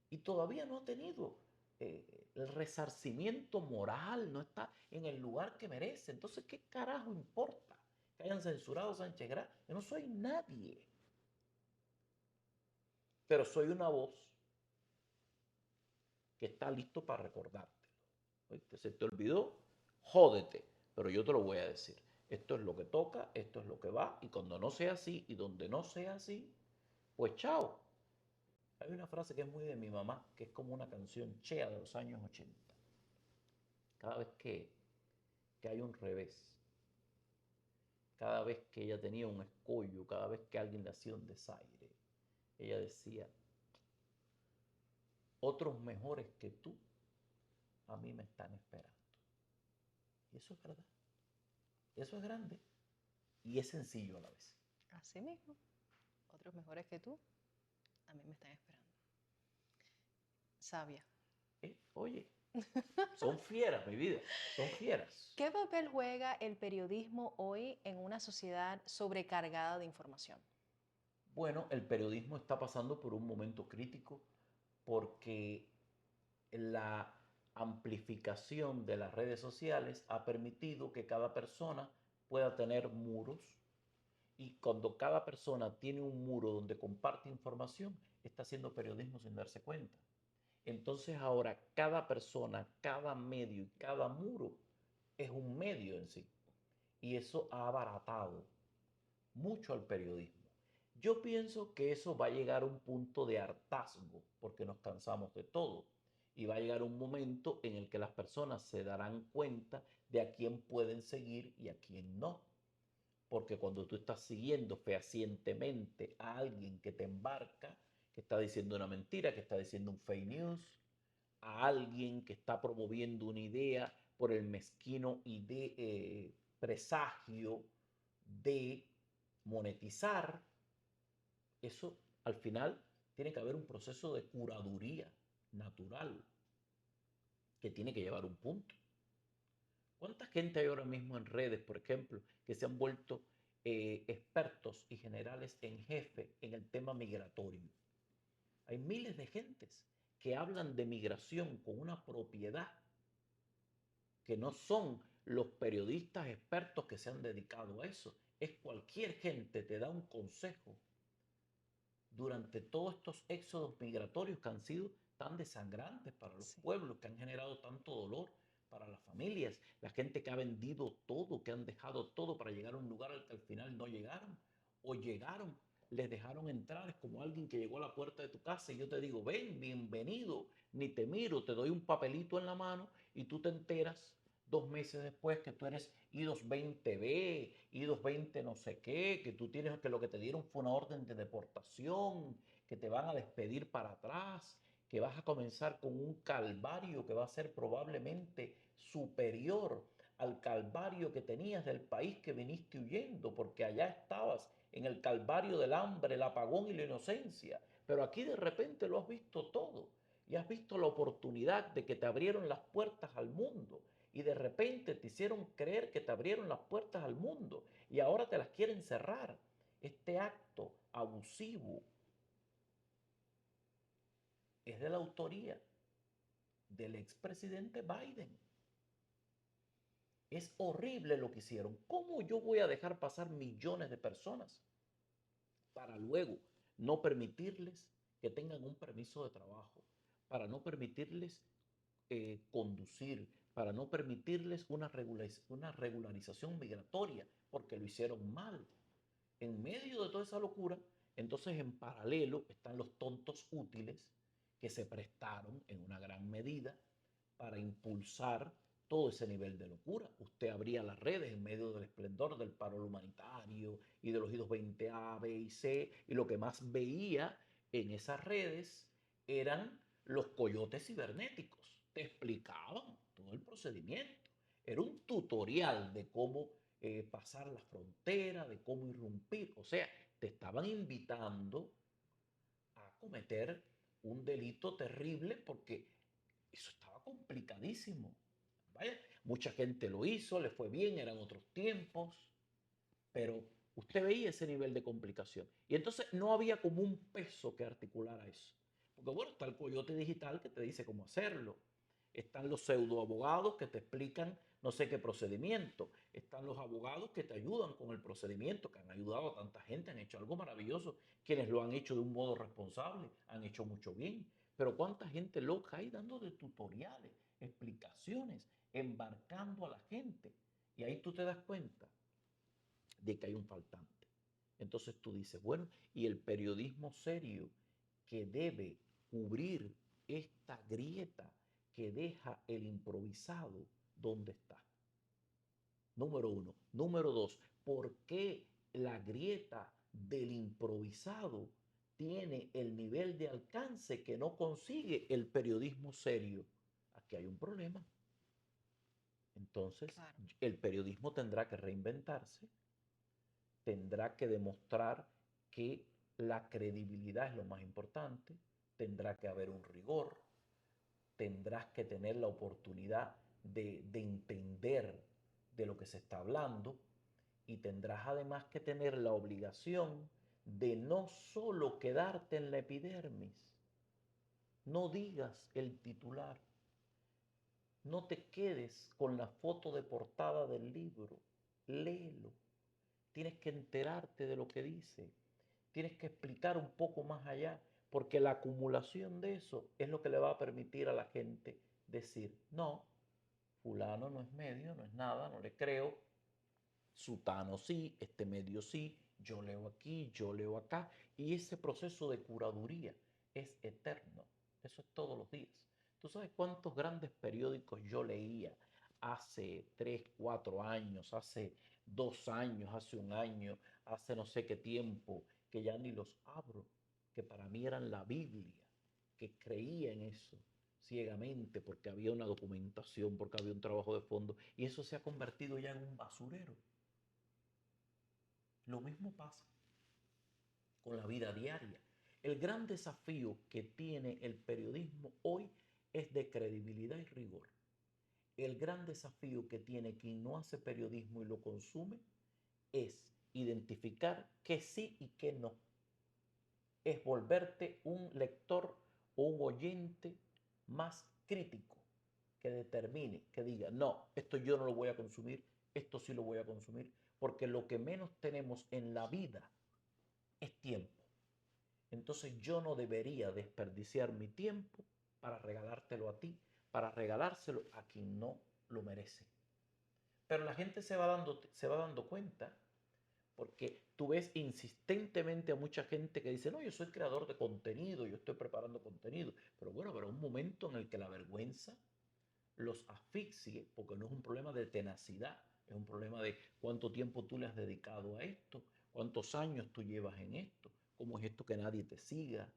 y todavía no ha tenido el resarcimiento moral, no está en el lugar que merece. Entonces, ¿qué carajo importa que hayan censurado a Sánchez Gras? Yo no soy nadie, pero soy una voz que está listo para recordártelo. ¿Oíste? Se te olvidó, jódete, pero yo te lo voy a decir. Esto es lo que toca, esto es lo que va, y cuando no sea así, y donde no sea así, pues chao. Hay una frase que es muy de mi mamá, que es como una canción chea de los años 80. Cada vez que hay un revés, cada vez que ella tenía un escollo, cada vez que alguien le hacía un desaire, ella decía, otros mejores que tú a mí me están esperando. Y eso es verdad, eso es grande y es sencillo a la vez. Así mismo. Otros mejores que tú, a mí me están esperando. Sabia. Oye, son fieras, mi vida, son fieras. ¿Qué papel juega el periodismo hoy en una sociedad sobrecargada de información? Bueno, el periodismo está pasando por un momento crítico porque la amplificación de las redes sociales ha permitido que cada persona pueda tener muros y cuando cada persona tiene un muro donde comparte información, está haciendo periodismo sin darse cuenta. Entonces ahora cada persona, cada medio y cada muro es un medio en sí. Y eso ha abaratado mucho al periodismo. Yo pienso que eso va a llegar a un punto de hartazgo porque nos cansamos de todo. Y va a llegar un momento en el que las personas se darán cuenta de a quién pueden seguir y a quién no. Porque cuando tú estás siguiendo fehacientemente a alguien que te embarca, que está diciendo una mentira, que está diciendo un fake news, a alguien que está promoviendo una idea por el mezquino presagio de monetizar, eso al final tiene que haber un proceso de curaduría natural que tiene que llevar un punto. ¿Cuánta gente hay ahora mismo en redes, por ejemplo, que se han vuelto expertos y generales en jefe en el tema migratorio? Hay miles de gentes que hablan de migración con una propiedad que no son los periodistas expertos que se han dedicado a eso. Es cualquier gente te da un consejo durante todos estos éxodos migratorios que han sido tan desangrantes para los Sí. pueblos, que han generado tanto dolor para las familias, la gente que ha vendido todo, que han dejado todo para llegar a un lugar al que al final no llegaron, o llegaron, les dejaron entrar, es como alguien que llegó a la puerta de tu casa y yo te digo, ven, bienvenido, ni te miro, te doy un papelito en la mano y tú te enteras 2 meses después que tú eres I-220B, I-220 no sé qué, que tú tienes que lo que te dieron fue una orden de deportación, que te van a despedir para atrás, que vas a comenzar con un calvario que va a ser probablemente superior al calvario que tenías del país que viniste huyendo, porque allá estabas en el calvario del hambre, el apagón y la inocencia. Pero aquí de repente lo has visto todo y has visto la oportunidad de que te abrieron las puertas al mundo y de repente te hicieron creer que te abrieron las puertas al mundo y ahora te las quieren cerrar. Este acto abusivo es de la autoría del expresidente Biden. Es horrible lo que hicieron. ¿Cómo yo voy a dejar pasar millones de personas para luego no permitirles que tengan un permiso de trabajo, para no permitirles conducir, para no permitirles una regularización migratoria, porque lo hicieron mal? En medio de toda esa locura, entonces en paralelo están los tontos útiles que se prestaron en una gran medida para impulsar todo ese nivel de locura. Usted abría las redes en medio del esplendor del paro humanitario y de los I-220A, B y C, y lo que más veía en esas redes eran los coyotes cibernéticos. Te explicaban todo el procedimiento. Era un tutorial de cómo pasar la frontera, de cómo irrumpir. O sea, te estaban invitando a cometer un delito terrible porque eso estaba complicadísimo. Vaya, mucha gente lo hizo, le fue bien, eran otros tiempos, pero usted veía ese nivel de complicación. Y entonces no había como un peso que articulara eso. Porque bueno, está el coyote digital que te dice cómo hacerlo. Están los pseudoabogados que te explican no sé qué procedimiento. Están los abogados que te ayudan con el procedimiento, que han ayudado a tanta gente, han hecho algo maravilloso. Quienes lo han hecho de un modo responsable, han hecho mucho bien. Pero cuánta gente loca hay dando de tutoriales, explicaciones, embarcando a la gente. Y ahí tú te das cuenta de que hay un faltante. Entonces tú dices, bueno, y el periodismo serio que debe cubrir esta grieta que deja el improvisado, ¿dónde está? Número uno. Número dos, ¿por qué la grieta del improvisado tiene el nivel de alcance que no consigue el periodismo serio? Aquí hay un problema. Entonces, Claro. el periodismo tendrá que reinventarse, tendrá que demostrar que la credibilidad es lo más importante, tendrá que haber un rigor, tendrás que tener la oportunidad de entender de lo que se está hablando y tendrás además que tener la obligación de no solo quedarte en la epidermis, no digas el titular, no te quedes con la foto de portada del libro, léelo, tienes que enterarte de lo que dice, tienes que explicar un poco más allá, porque la acumulación de eso es lo que le va a permitir a la gente decir, no, fulano no es medio, no es nada, no le creo, sutano sí, este medio sí, yo leo aquí, yo leo acá, y ese proceso de curaduría es eterno, eso es todos los días. ¿Tú sabes cuántos grandes periódicos yo leía hace 3, 4 años, hace 2 años, hace un año, hace no sé qué tiempo, que ya ni los abro, que para mí eran la Biblia, que creía en eso ciegamente porque había una documentación, porque había un trabajo de fondo, y eso se ha convertido ya en un basurero? Lo mismo pasa con la vida diaria. El gran desafío que tiene el periodismo hoy es de credibilidad y rigor. El gran desafío que tiene quien no hace periodismo y lo consume es identificar qué sí y qué no. Es volverte un lector o un oyente más crítico, que determine, que diga, no, esto yo no lo voy a consumir, esto sí lo voy a consumir, porque lo que menos tenemos en la vida es tiempo. Entonces yo no debería desperdiciar mi tiempo para regalártelo a ti, para regalárselo a quien no lo merece. Pero la gente se va dando cuenta porque tú ves insistentemente a mucha gente que dice, no, yo soy creador de contenido, yo estoy preparando contenido. Pero bueno, habrá un momento en el que la vergüenza los asfixie, porque no es un problema de tenacidad, es un problema de cuánto tiempo tú le has dedicado a esto, cuántos años tú llevas en esto, cómo es esto que nadie te siga,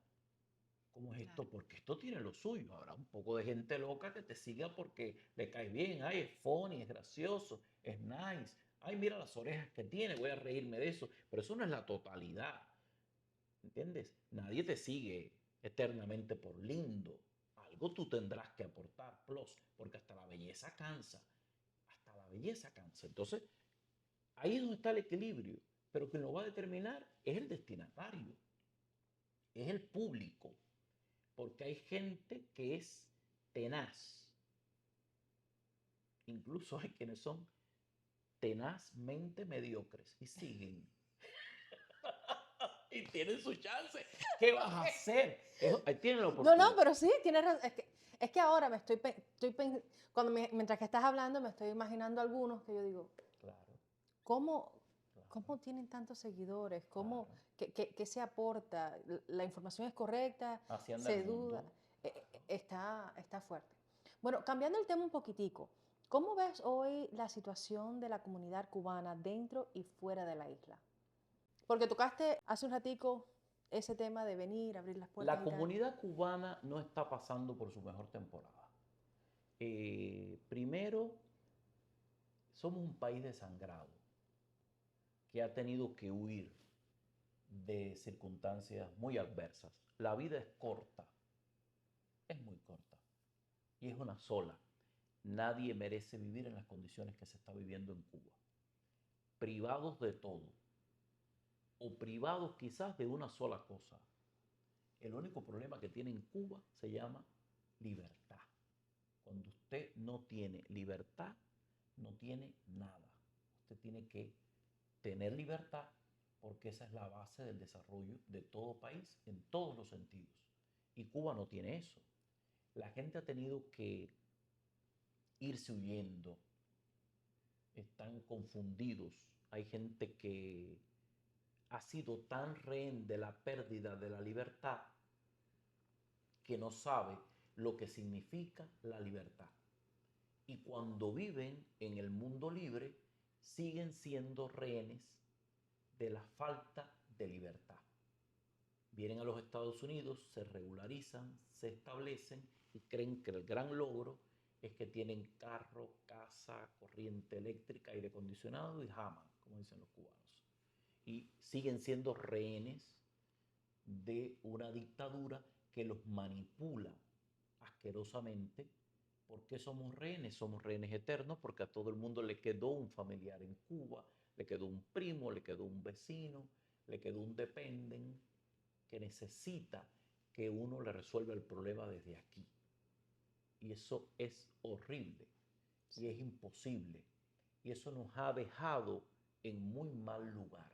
¿cómo es Claro. esto? Porque esto tiene lo suyo. Habrá un poco de gente loca que te siga porque le cae bien. Ay, es funny, es gracioso, es nice. Ay, mira las orejas que tiene, voy a reírme de eso. Pero eso no es la totalidad. ¿Entiendes? Nadie te sigue eternamente por lindo. Algo tú tendrás que aportar, plus, porque hasta la belleza cansa. Hasta la belleza cansa. Entonces, ahí es donde está el equilibrio. Pero quien lo va a determinar es el destinatario, es el público. Porque hay gente que es tenaz. Incluso hay quienes son tenazmente mediocres y siguen. Y tienen su chance. ¿Qué vas a hacer? Ahí tienen la No, no, oportunidad. pero sí, tienes razón. Es que ahora me mientras que estás hablando, me estoy imaginando algunos que yo digo, Claro, ¿cómo, claro, cómo tienen tantos seguidores? claro. ¿Qué se aporta? ¿La información es correcta? Así anda el ¿Se duda? mundo. Claro. Está fuerte. Bueno, cambiando el tema un poquitico, ¿cómo ves hoy la situación de la comunidad cubana dentro y fuera de la isla? Porque tocaste hace un ratico ese tema de venir, abrir las puertas La y tal. comunidad cubana no está pasando por su mejor temporada. Primero, somos un país desangrado que ha tenido que huir de circunstancias muy adversas. La vida es corta, es muy corta y es una sola. Nadie merece vivir en las condiciones que se está viviendo en Cuba. Privados de todo o privados quizás de una sola cosa. El único problema que tiene en Cuba se llama libertad. Cuando usted no tiene libertad, no tiene nada. Usted tiene que tener libertad porque esa es la base del desarrollo de todo país en todos los sentidos. Y Cuba no tiene eso. La gente ha tenido que irse huyendo, están confundidos. Hay gente que ha sido tan rehén de la pérdida de la libertad que no sabe lo que significa la libertad. Y cuando viven en el mundo libre, siguen siendo rehenes de la falta de libertad. Vienen a los Estados Unidos, se regularizan, se establecen y creen que el gran logro es que tienen carro, casa, corriente eléctrica, aire acondicionado y jama, como dicen los cubanos. Y siguen siendo rehenes de una dictadura que los manipula asquerosamente. ¿Por qué somos rehenes? Somos rehenes eternos porque a todo el mundo le quedó un familiar en Cuba, le quedó un primo, le quedó un vecino, le quedó un dependen que necesita que uno le resuelva el problema desde aquí. Y eso es horrible y es imposible. Y eso nos ha dejado en muy mal lugar.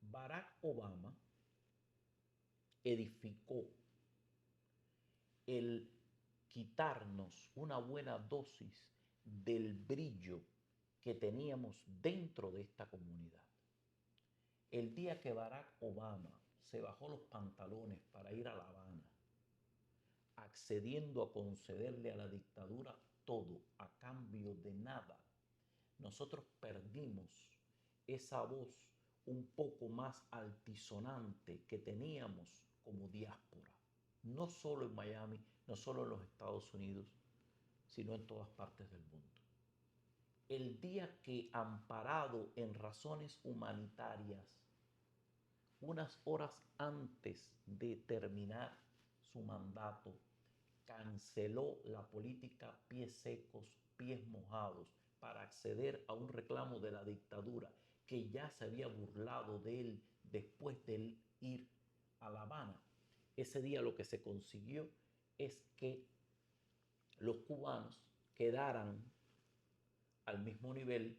Barack Obama edificó el quitarnos una buena dosis del brillo que teníamos dentro de esta comunidad. El día que Barack Obama se bajó los pantalones para ir a La Habana, accediendo a concederle a la dictadura todo a cambio de nada, nosotros perdimos esa voz un poco más altisonante que teníamos como diáspora, no solo en Miami, no solo en los Estados Unidos, sino en todas partes del mundo. El día que, amparado en razones humanitarias, unas horas antes de terminar su mandato, canceló la política pies secos, pies mojados, para acceder a un reclamo de la dictadura que ya se había burlado de él después de él ir a La Habana. Ese día lo que se consiguió es que los cubanos quedaran al mismo nivel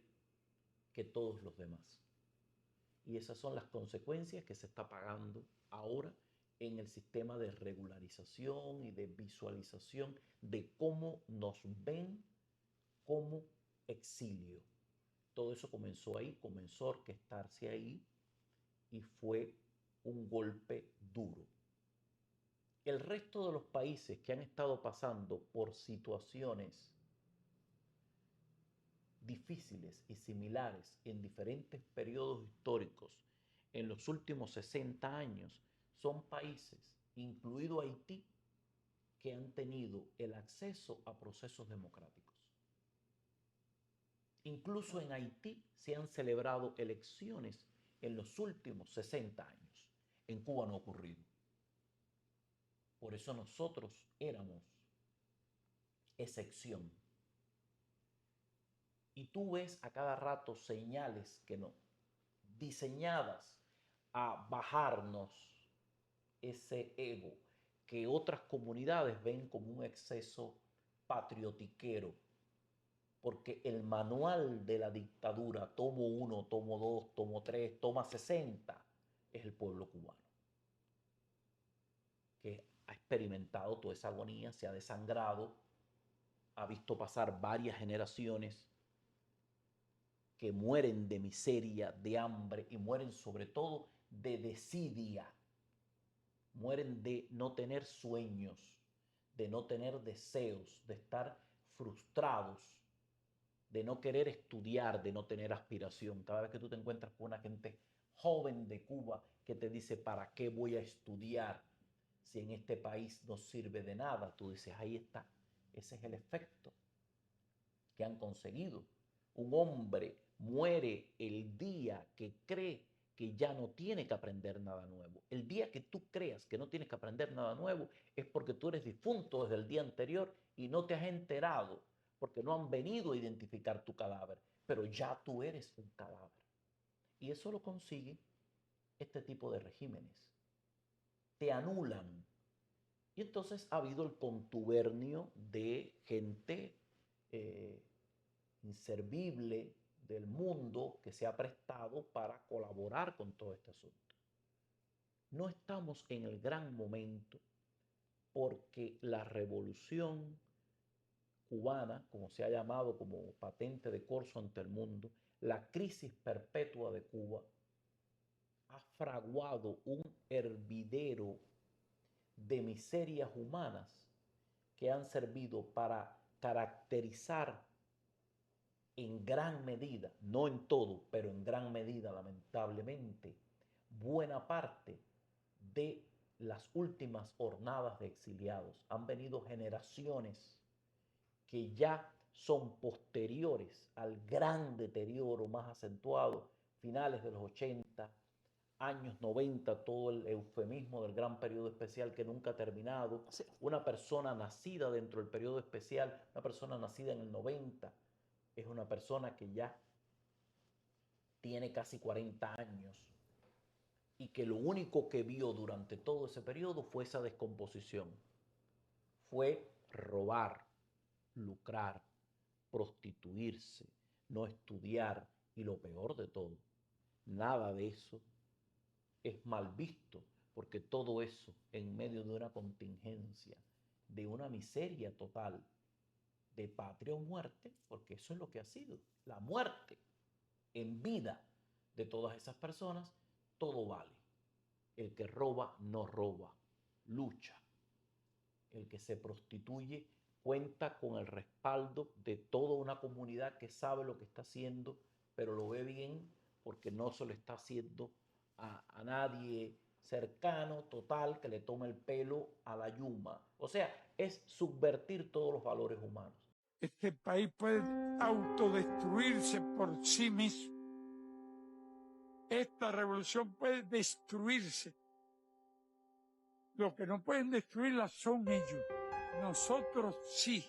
que todos los demás. Y esas son las consecuencias que se está pagando ahora en el sistema de regularización y de visualización de cómo nos ven como exilio. Todo eso comenzó ahí, comenzó a orquestarse ahí y fue un golpe duro. El resto de los países que han estado pasando por situaciones difíciles y similares en diferentes periodos históricos en los últimos 60 años son países incluido Haití, que han tenido el acceso a procesos democráticos. Incluso en Haití se han celebrado elecciones en los últimos 60 años. En Cuba no ha ocurrido. Por eso nosotros éramos excepción. Y tú ves a cada rato señales que no, diseñadas a bajarnos ese ego que otras comunidades ven como un exceso patriotiquero. Porque el manual de la dictadura, tomo 1, tomo 2, tomo 3, toma 60, es el pueblo cubano, que ha experimentado toda esa agonía, se ha desangrado, ha visto pasar varias generaciones que mueren de miseria, de hambre y mueren sobre todo de desidia. Mueren de no tener sueños, de no tener deseos, de estar frustrados, de no querer estudiar, de no tener aspiración. Cada vez que tú te encuentras con una gente joven de Cuba que te dice, ¿para qué voy a estudiar si en este país no sirve de nada? Tú dices, ahí está, ese es el efecto que han conseguido. Un hombre muere el día que cree que ya no tiene que aprender nada nuevo. El día que tú creas que no tienes que aprender nada nuevo es porque tú eres difunto desde el día anterior y no te has enterado, porque no han venido a identificar tu cadáver, pero ya tú eres un cadáver. Y eso lo consigue este tipo de regímenes. Te anulan. Y entonces ha habido el contubernio de gente inservible del mundo que se ha prestado para colaborar con todo este asunto. No estamos en el gran momento porque la revolución cubana, como se ha llamado como patente de corso ante el mundo, la crisis perpetua de Cuba, ha fraguado un hervidero de miserias humanas que han servido para caracterizar en gran medida, no en todo, pero en gran medida, lamentablemente, buena parte de las últimas hornadas de exiliados. Han venido generaciones que ya son posteriores al gran deterioro más acentuado, finales de los 80, años 90, todo el eufemismo del gran periodo especial que nunca ha terminado. Sí. Una persona nacida dentro del periodo especial, una persona nacida en el 90, es una persona que ya tiene casi 40 años y que lo único que vio durante todo ese periodo fue esa descomposición. Fue robar, lucrar, prostituirse, no estudiar y lo peor de todo, nada de eso es mal visto, porque todo eso en medio de una contingencia, de una miseria total, de patria o muerte, porque eso es lo que ha sido, la muerte en vida de todas esas personas, todo vale. El que roba no roba, lucha. El que se prostituye cuenta con el respaldo de toda una comunidad que sabe lo que está haciendo, pero lo ve bien porque no se lo está haciendo a nadie cercano, total, que le tome el pelo a la yuma. O sea, es subvertir todos los valores humanos. Este país puede autodestruirse por sí mismo. Esta revolución puede destruirse. Los que no pueden destruirla son ellos. Nosotros sí.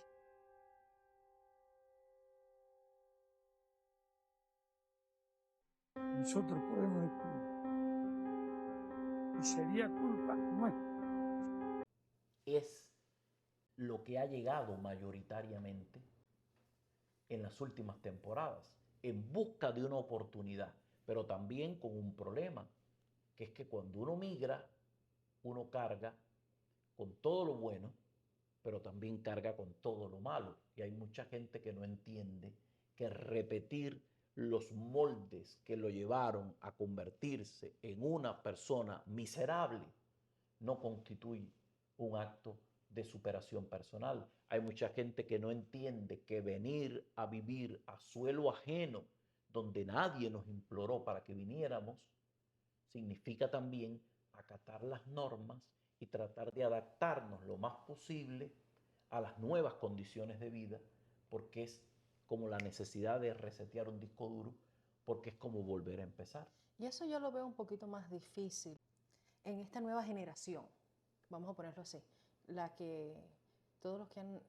Nosotros podemos destruirla. Y sería culpa nuestra. Es lo que ha llegado mayoritariamente en las últimas temporadas, en busca de una oportunidad, pero también con un problema, que es que cuando uno migra, uno carga con todo lo bueno, pero también carga con todo lo malo. Y hay mucha gente que no entiende que repetir los moldes que lo llevaron a convertirse en una persona miserable no constituye un acto de superación personal. Hay mucha gente que no entiende que venir a vivir a suelo ajeno, donde nadie nos imploró para que viniéramos, significa también acatar las normas y tratar de adaptarnos lo más posible a las nuevas condiciones de vida, porque es como la necesidad de resetear un disco duro, porque es como volver a empezar. Y eso yo lo veo un poquito más difícil en esta nueva generación, vamos a ponerlo así, la que todos los que han,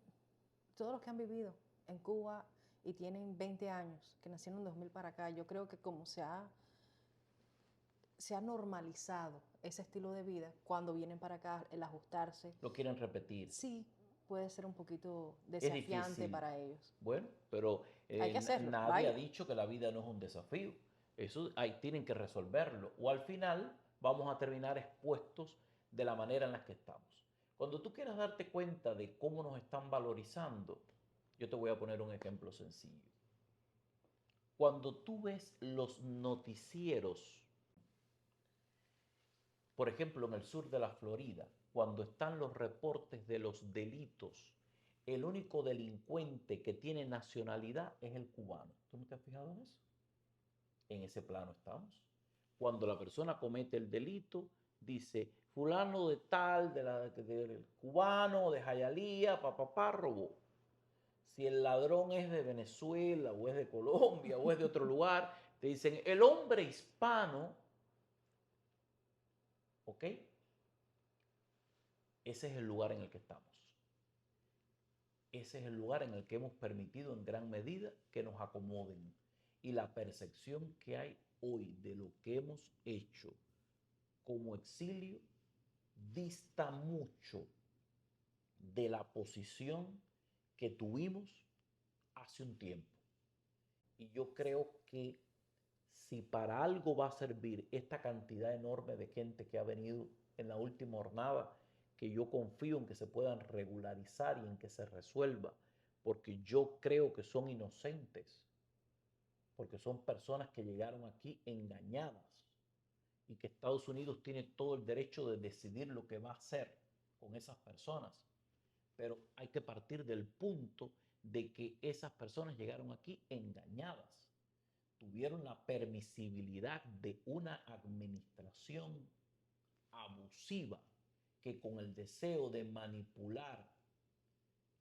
todos los que han vivido en Cuba y tienen 20 años, que nacieron en 2000 para acá, yo creo que como se ha normalizado ese estilo de vida, cuando vienen para acá, el ajustarse, Lo quieren repetir. sí puede ser un poquito Es desafiante difícil. para ellos. Bueno, pero Hay que hacerlo, nadie ha vaya. dicho que la vida no es un desafío. Eso ahí tienen que resolverlo. O al final vamos a terminar expuestos de la manera en la que estamos. Cuando tú quieras darte cuenta de cómo nos están valorizando, yo te voy a poner un ejemplo sencillo. Cuando tú ves los noticieros, por ejemplo, en el sur de la Florida, cuando están los reportes de los delitos, el único delincuente que tiene nacionalidad es el cubano. ¿Tú no te has fijado en eso? En ese plano estamos. Cuando la persona comete el delito, dice, fulano de tal, del cubano, de Jayalía, robó. Si el ladrón es de Venezuela, o es de Colombia, o es de otro lugar, te dicen, el hombre hispano, ¿ok? Ese es el lugar en el que estamos. Ese es el lugar en el que hemos permitido en gran medida que nos acomoden. Y la percepción que hay hoy de lo que hemos hecho como exilio dista mucho de la posición que tuvimos hace un tiempo. Y yo creo que si para algo va a servir esta cantidad enorme de gente que ha venido en la última jornada, que yo confío en que se puedan regularizar y en que se resuelva, porque yo creo que son inocentes, porque son personas que llegaron aquí engañadas y que Estados Unidos tiene todo el derecho de decidir lo que va a hacer con esas personas. Pero hay que partir del punto de que esas personas llegaron aquí engañadas, tuvieron la permisibilidad de una administración abusiva que con el deseo de manipular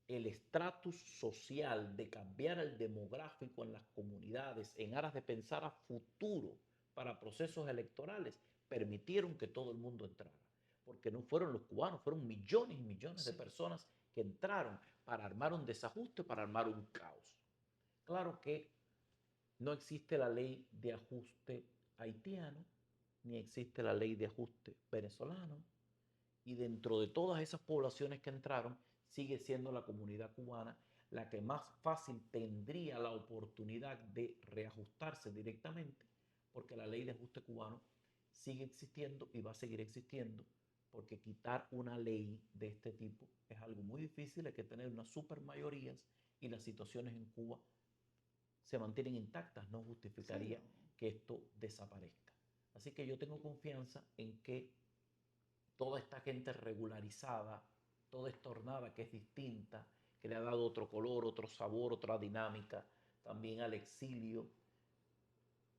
el estatus social, de cambiar el demográfico en las comunidades en aras de pensar a futuro para procesos electorales, permitieron que todo el mundo entrara. Porque no fueron los cubanos, fueron millones y millones de personas que entraron para armar un desajuste, para armar un caos. Claro que no existe la ley de ajuste haitiano, ni existe la ley de ajuste venezolano, y dentro de todas esas poblaciones que entraron, sigue siendo la comunidad cubana la que más fácil tendría la oportunidad de reajustarse directamente, porque la ley de ajuste cubano sigue existiendo y va a seguir existiendo, porque quitar una ley de este tipo es algo muy difícil, hay que tener unas supermayorías y las situaciones en Cuba se mantienen intactas, no justificaría que esto desaparezca. Así que yo tengo confianza en que toda esta gente regularizada, toda esta jornada que es distinta, que le ha dado otro color, otro sabor, otra dinámica, también al exilio,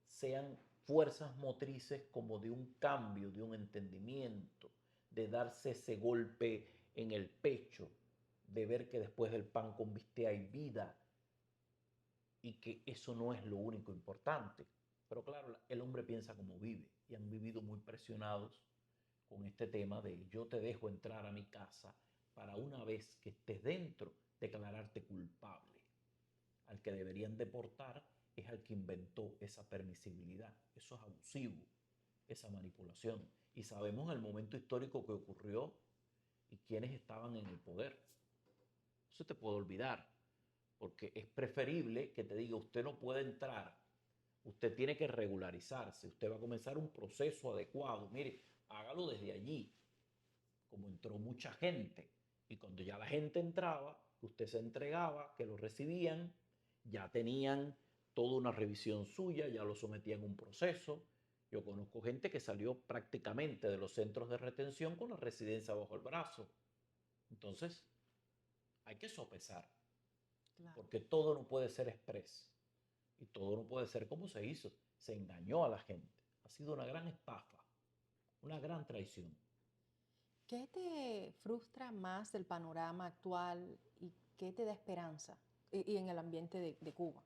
sean fuerzas motrices como de un cambio, de un entendimiento, de darse ese golpe en el pecho, de ver que después del pan con bistec hay vida y que eso no es lo único importante. Pero claro, el hombre piensa como vive y han vivido muy presionados con este tema de yo te dejo entrar a mi casa para una vez que estés dentro declararte culpable. Al que deberían deportar es al que inventó esa permisibilidad. Eso es abusivo, esa manipulación. Y sabemos el momento histórico que ocurrió y quiénes estaban en el poder. No se te puede olvidar, porque es preferible que te diga usted no puede entrar, usted tiene que regularizarse, usted va a comenzar un proceso adecuado. Mire, hágalo desde allí, como entró mucha gente. Y cuando ya la gente entraba, usted se entregaba, que lo recibían, ya tenían toda una revisión suya, ya lo sometían a un proceso. Yo conozco gente que salió prácticamente de los centros de retención con la residencia bajo el brazo. Entonces, hay que sopesar, Claro. porque todo no puede ser express y todo no puede ser como se hizo. Se engañó a la gente. Ha sido una gran estafa, una gran traición. ¿Qué te frustra más del panorama actual y qué te da esperanza y en el ambiente de Cuba?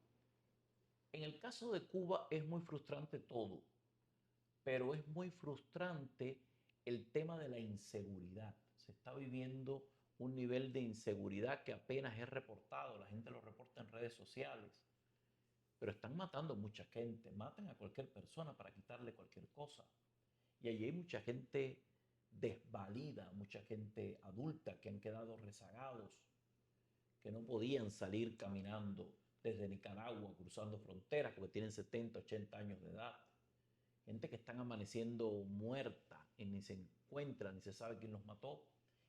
En el caso de Cuba es muy frustrante todo, pero es muy frustrante el tema de la inseguridad. Se está viviendo un nivel de inseguridad que apenas es reportado, la gente lo reporta en redes sociales, pero están matando mucha gente, matan a cualquier persona para quitarle cualquier cosa. Y allí hay mucha gente desvalida, mucha gente adulta que han quedado rezagados, que no podían salir caminando desde Nicaragua, cruzando fronteras, porque tienen 70, 80 años de edad. Gente que están amaneciendo muerta y ni se encuentra, ni se sabe quién los mató.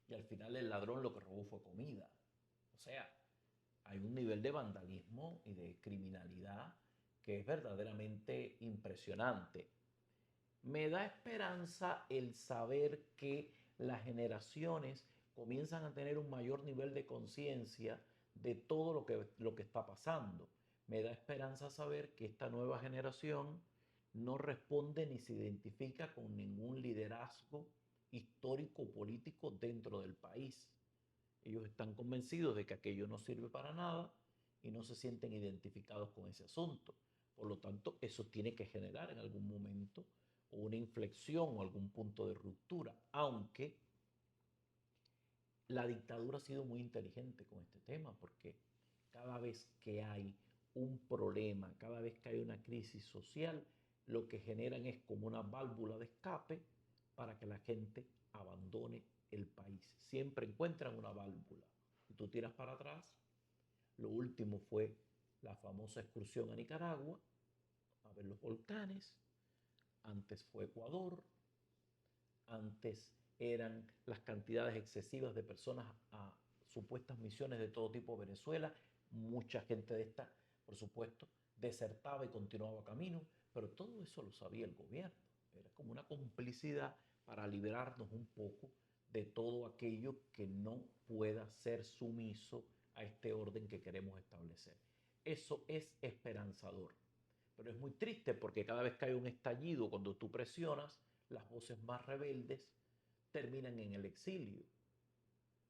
Y al final el ladrón lo que robó fue comida. O sea, hay un nivel de vandalismo y de criminalidad que es verdaderamente impresionante. Me da esperanza el saber que las generaciones comienzan a tener un mayor nivel de conciencia de todo lo que está pasando. Me da esperanza saber que esta nueva generación no responde ni se identifica con ningún liderazgo histórico político dentro del país. Ellos están convencidos de que aquello no sirve para nada y no se sienten identificados con ese asunto. Por lo tanto, eso tiene que generar en algún momento una inflexión o algún punto de ruptura, aunque la dictadura ha sido muy inteligente con este tema, porque cada vez que hay un problema, cada vez que hay una crisis social, lo que generan es como una válvula de escape para que la gente abandone el país. Siempre encuentran una válvula. Y tú tiras para atrás. Lo último fue la famosa excursión a Nicaragua, a ver los volcanes. Antes fue Ecuador. Antes eran las cantidades excesivas de personas a supuestas misiones de todo tipo a Venezuela. Mucha gente de esta, por supuesto, desertaba y continuaba camino, pero todo eso lo sabía el gobierno. Era como una complicidad para liberarnos un poco de todo aquello que no pueda ser sumiso a este orden que queremos establecer. Eso es esperanzador, pero es muy triste porque cada vez que hay un estallido, cuando tú presionas, las voces más rebeldes terminan en el exilio.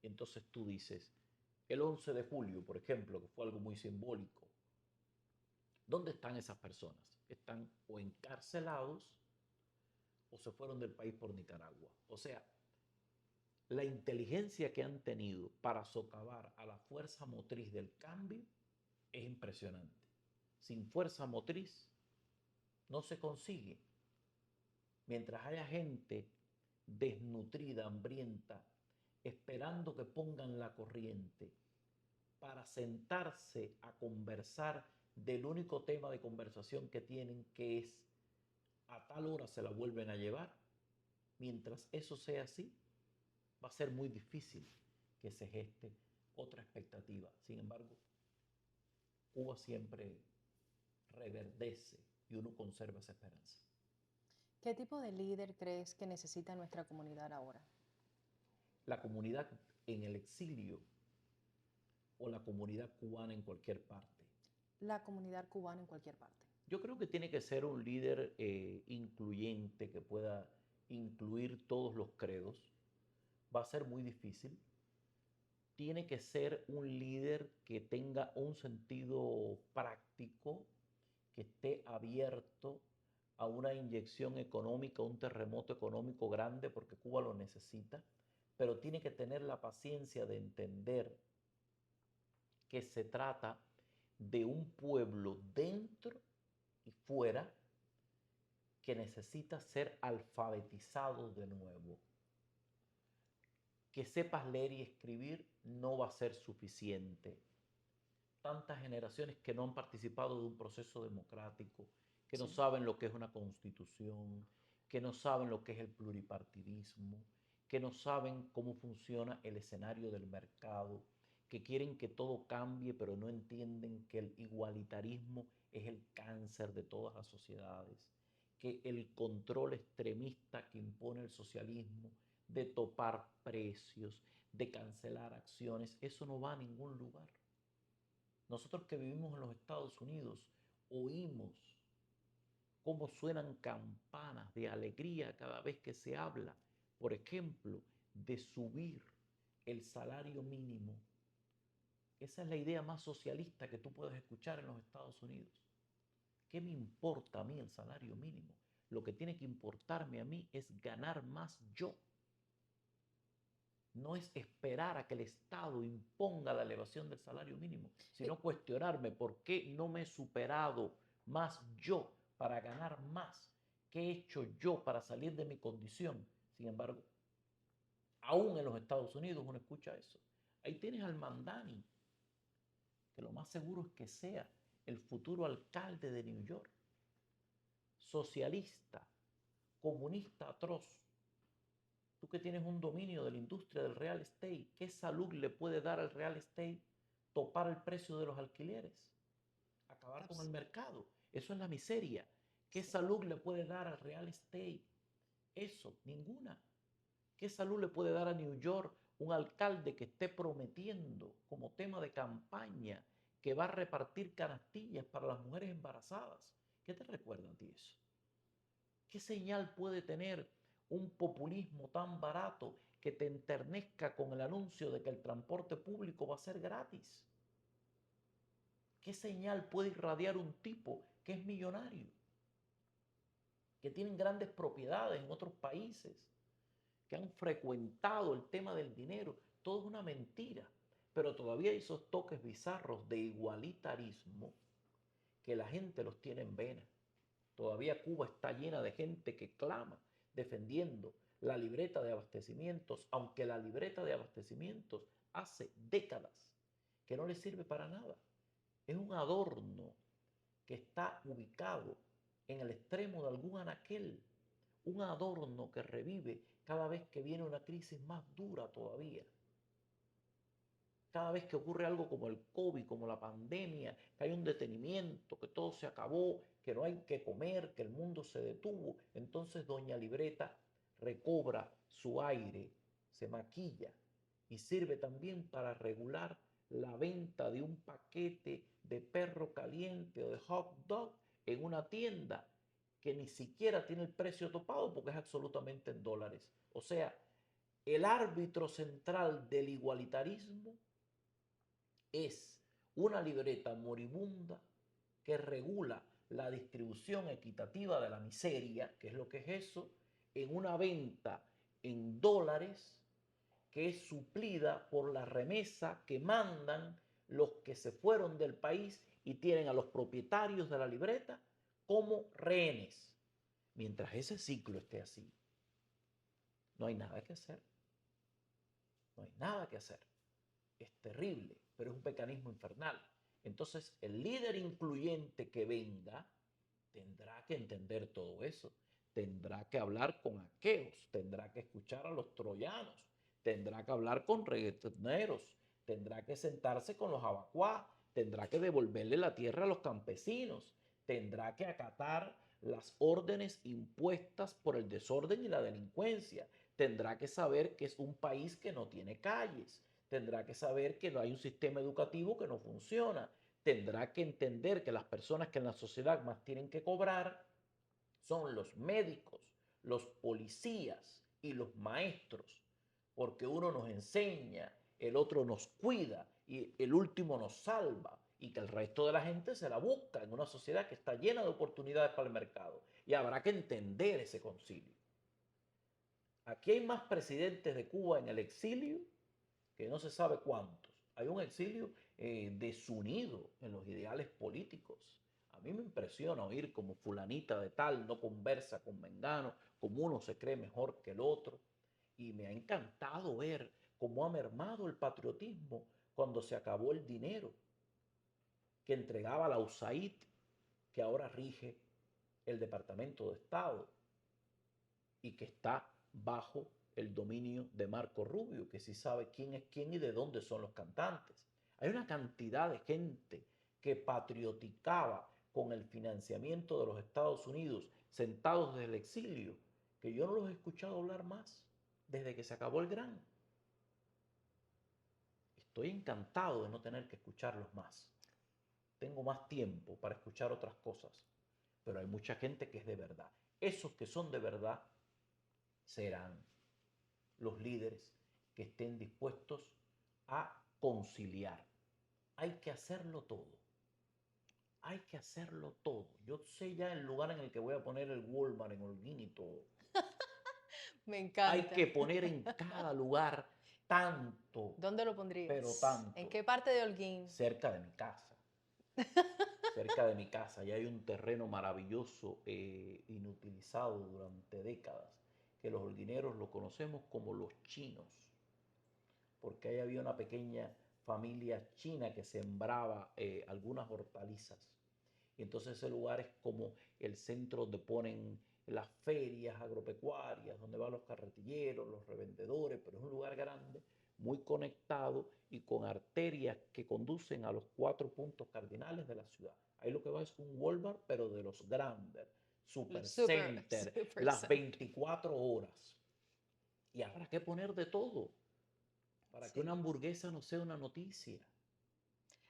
Y entonces tú dices, el 11 de julio, por ejemplo, que fue algo muy simbólico, ¿dónde están esas personas? Están o encarcelados o se fueron del país por Nicaragua. O sea, la inteligencia que han tenido para socavar a la fuerza motriz del cambio es impresionante. Sin fuerza motriz no se consigue. Mientras haya gente desnutrida, hambrienta, esperando que pongan la corriente para sentarse a conversar del único tema de conversación que tienen, que es a tal hora se la vuelven a llevar, mientras eso sea así, va a ser muy difícil que se geste otra expectativa. Sin embargo, Cuba siempre reverdece y uno conserva esa esperanza. ¿Qué tipo de líder crees que necesita nuestra comunidad ahora? La comunidad en el exilio o la comunidad cubana en cualquier parte. La comunidad cubana en cualquier parte. Yo creo que tiene que ser un líder incluyente que pueda incluir todos los credos. Va a ser muy difícil. Tiene que ser un líder que tenga un sentido práctico, que esté abierto a una inyección económica, un terremoto económico grande, porque Cuba lo necesita, pero tiene que tener la paciencia de entender que se trata de un pueblo dentro y fuera que necesita ser alfabetizado de nuevo. Que sepas leer y escribir no va a ser suficiente. Tantas generaciones que no han participado de un proceso democrático, que no Sí. saben lo que es una constitución, que no saben lo que es el pluripartidismo, que no saben cómo funciona el escenario del mercado, que quieren que todo cambie, pero no entienden que el igualitarismo es el cáncer de todas las sociedades, que el control extremista que impone el socialismo, de topar precios, de cancelar acciones, eso no va a ningún lugar. Nosotros que vivimos en los Estados Unidos oímos cómo suenan campanas de alegría cada vez que se habla, por ejemplo, de subir el salario mínimo. Esa es la idea más socialista que tú puedes escuchar en los Estados Unidos. ¿Qué me importa a mí el salario mínimo? Lo que tiene que importarme a mí es ganar más yo. No es esperar a que el Estado imponga la elevación del salario mínimo, sino cuestionarme por qué no me he superado más yo para ganar más. ¿Qué he hecho yo para salir de mi condición? Sin embargo, aún en los Estados Unidos uno escucha eso. Ahí tienes al Mandani, que lo más seguro es que sea el futuro alcalde de New York. Socialista, comunista atroz. Tú que tienes un dominio de la industria del real estate, ¿qué salud le puede dar al real estate topar el precio de los alquileres? Acabar con el mercado. Eso es la miseria. ¿Qué salud le puede dar al real estate? Eso, ninguna. ¿Qué salud le puede dar a New York un alcalde que esté prometiendo como tema de campaña que va a repartir canastillas para las mujeres embarazadas? ¿Qué te recuerda a ti eso? ¿Qué señal puede tener un populismo tan barato que te enternezca con el anuncio de que el transporte público va a ser gratis? ¿Qué señal puede irradiar un tipo que es millonario, que tiene grandes propiedades en otros países, que han frecuentado el tema del dinero? Todo es una mentira, pero todavía hay esos toques bizarros de igualitarismo que la gente los tiene en vena. Todavía Cuba está llena de gente que clama defendiendo la libreta de abastecimientos, aunque la libreta de abastecimientos hace décadas que no le sirve para nada. Es un adorno que está ubicado en el extremo de algún anaquel, un adorno que revive cada vez que viene una crisis más dura todavía. Cada vez que ocurre algo como el COVID, como la pandemia, que hay un detenimiento, que todo se acabó, que no hay que comer, que el mundo se detuvo, entonces doña Libreta recobra su aire, se maquilla y sirve también para regular la venta de un paquete de perro caliente o de hot dog en una tienda que ni siquiera tiene el precio topado porque es absolutamente en dólares. O sea, el árbitro central del igualitarismo es una libreta moribunda que regula la distribución equitativa de la miseria, que es lo que es eso, en una venta en dólares que es suplida por la remesa que mandan los que se fueron del país y tienen a los propietarios de la libreta como rehenes. Mientras ese ciclo esté así, no hay nada que hacer. No hay nada que hacer. Es terrible, pero es un mecanismo infernal. Entonces, el líder incluyente que venga tendrá que entender todo eso. Tendrá que hablar con aqueos, tendrá que escuchar a los troyanos, tendrá que hablar con reggaetoneros, tendrá que sentarse con los abacuá, tendrá que devolverle la tierra a los campesinos, tendrá que acatar las órdenes impuestas por el desorden y la delincuencia, tendrá que saber que es un país que no tiene calles, tendrá que saber que no hay un sistema educativo que no funciona, tendrá que entender que las personas que en la sociedad más tienen que cobrar son los médicos, los policías y los maestros, porque uno nos enseña, el otro nos cuida y el último nos salva, y que el resto de la gente se la busca en una sociedad que está llena de oportunidades para el mercado. Y habrá que entender ese concilio. Aquí hay más presidentes de Cuba en el exilio que no se sabe cuántos. Hay un exilio desunido en los ideales políticos. A mí me impresiona oír como fulanita de tal no conversa con mengano, como uno se cree mejor que el otro. Y me ha encantado ver cómo ha mermado el patriotismo cuando se acabó el dinero que entregaba la USAID, que ahora rige el Departamento de Estado y que está bajo el dominio de Marco Rubio, que sí sabe quién es quién y de dónde son los cantantes. Hay una cantidad de gente que patrioticaba con el financiamiento de los Estados Unidos, sentados desde el exilio, que yo no los he escuchado hablar más desde que se acabó el GRAN. Estoy encantado de no tener que escucharlos más. Tengo más tiempo para escuchar otras cosas, pero hay mucha gente que es de verdad. Esos que son de verdad serán los líderes que estén dispuestos a conciliar. Hay que hacerlo todo. Hay que hacerlo todo. Yo sé ya el lugar en el que voy a poner el Walmart en Holguín y todo. Me Hay encanta. que poner en cada lugar tanto, ¿Dónde lo pero pondrías? ¿En tanto, qué parte de Holguín? cerca de mi casa. Cerca de mi casa ya hay un terreno maravilloso, inutilizado durante décadas, que los holguineros lo conocemos como los chinos, porque ahí había una pequeña familia china que sembraba algunas hortalizas. Y entonces ese lugar es como el centro donde ponen las ferias agropecuarias, donde van los carretilleros, los revendedores, pero es un lugar grande, muy conectado y con arterias que conducen a los 4 puntos cardinales de la ciudad. Ahí lo que va es un Walmart, pero de los grandes, El Supercenter, super las center. 24 horas. Y habrá que poner de todo para que Sí. una hamburguesa no sea una noticia,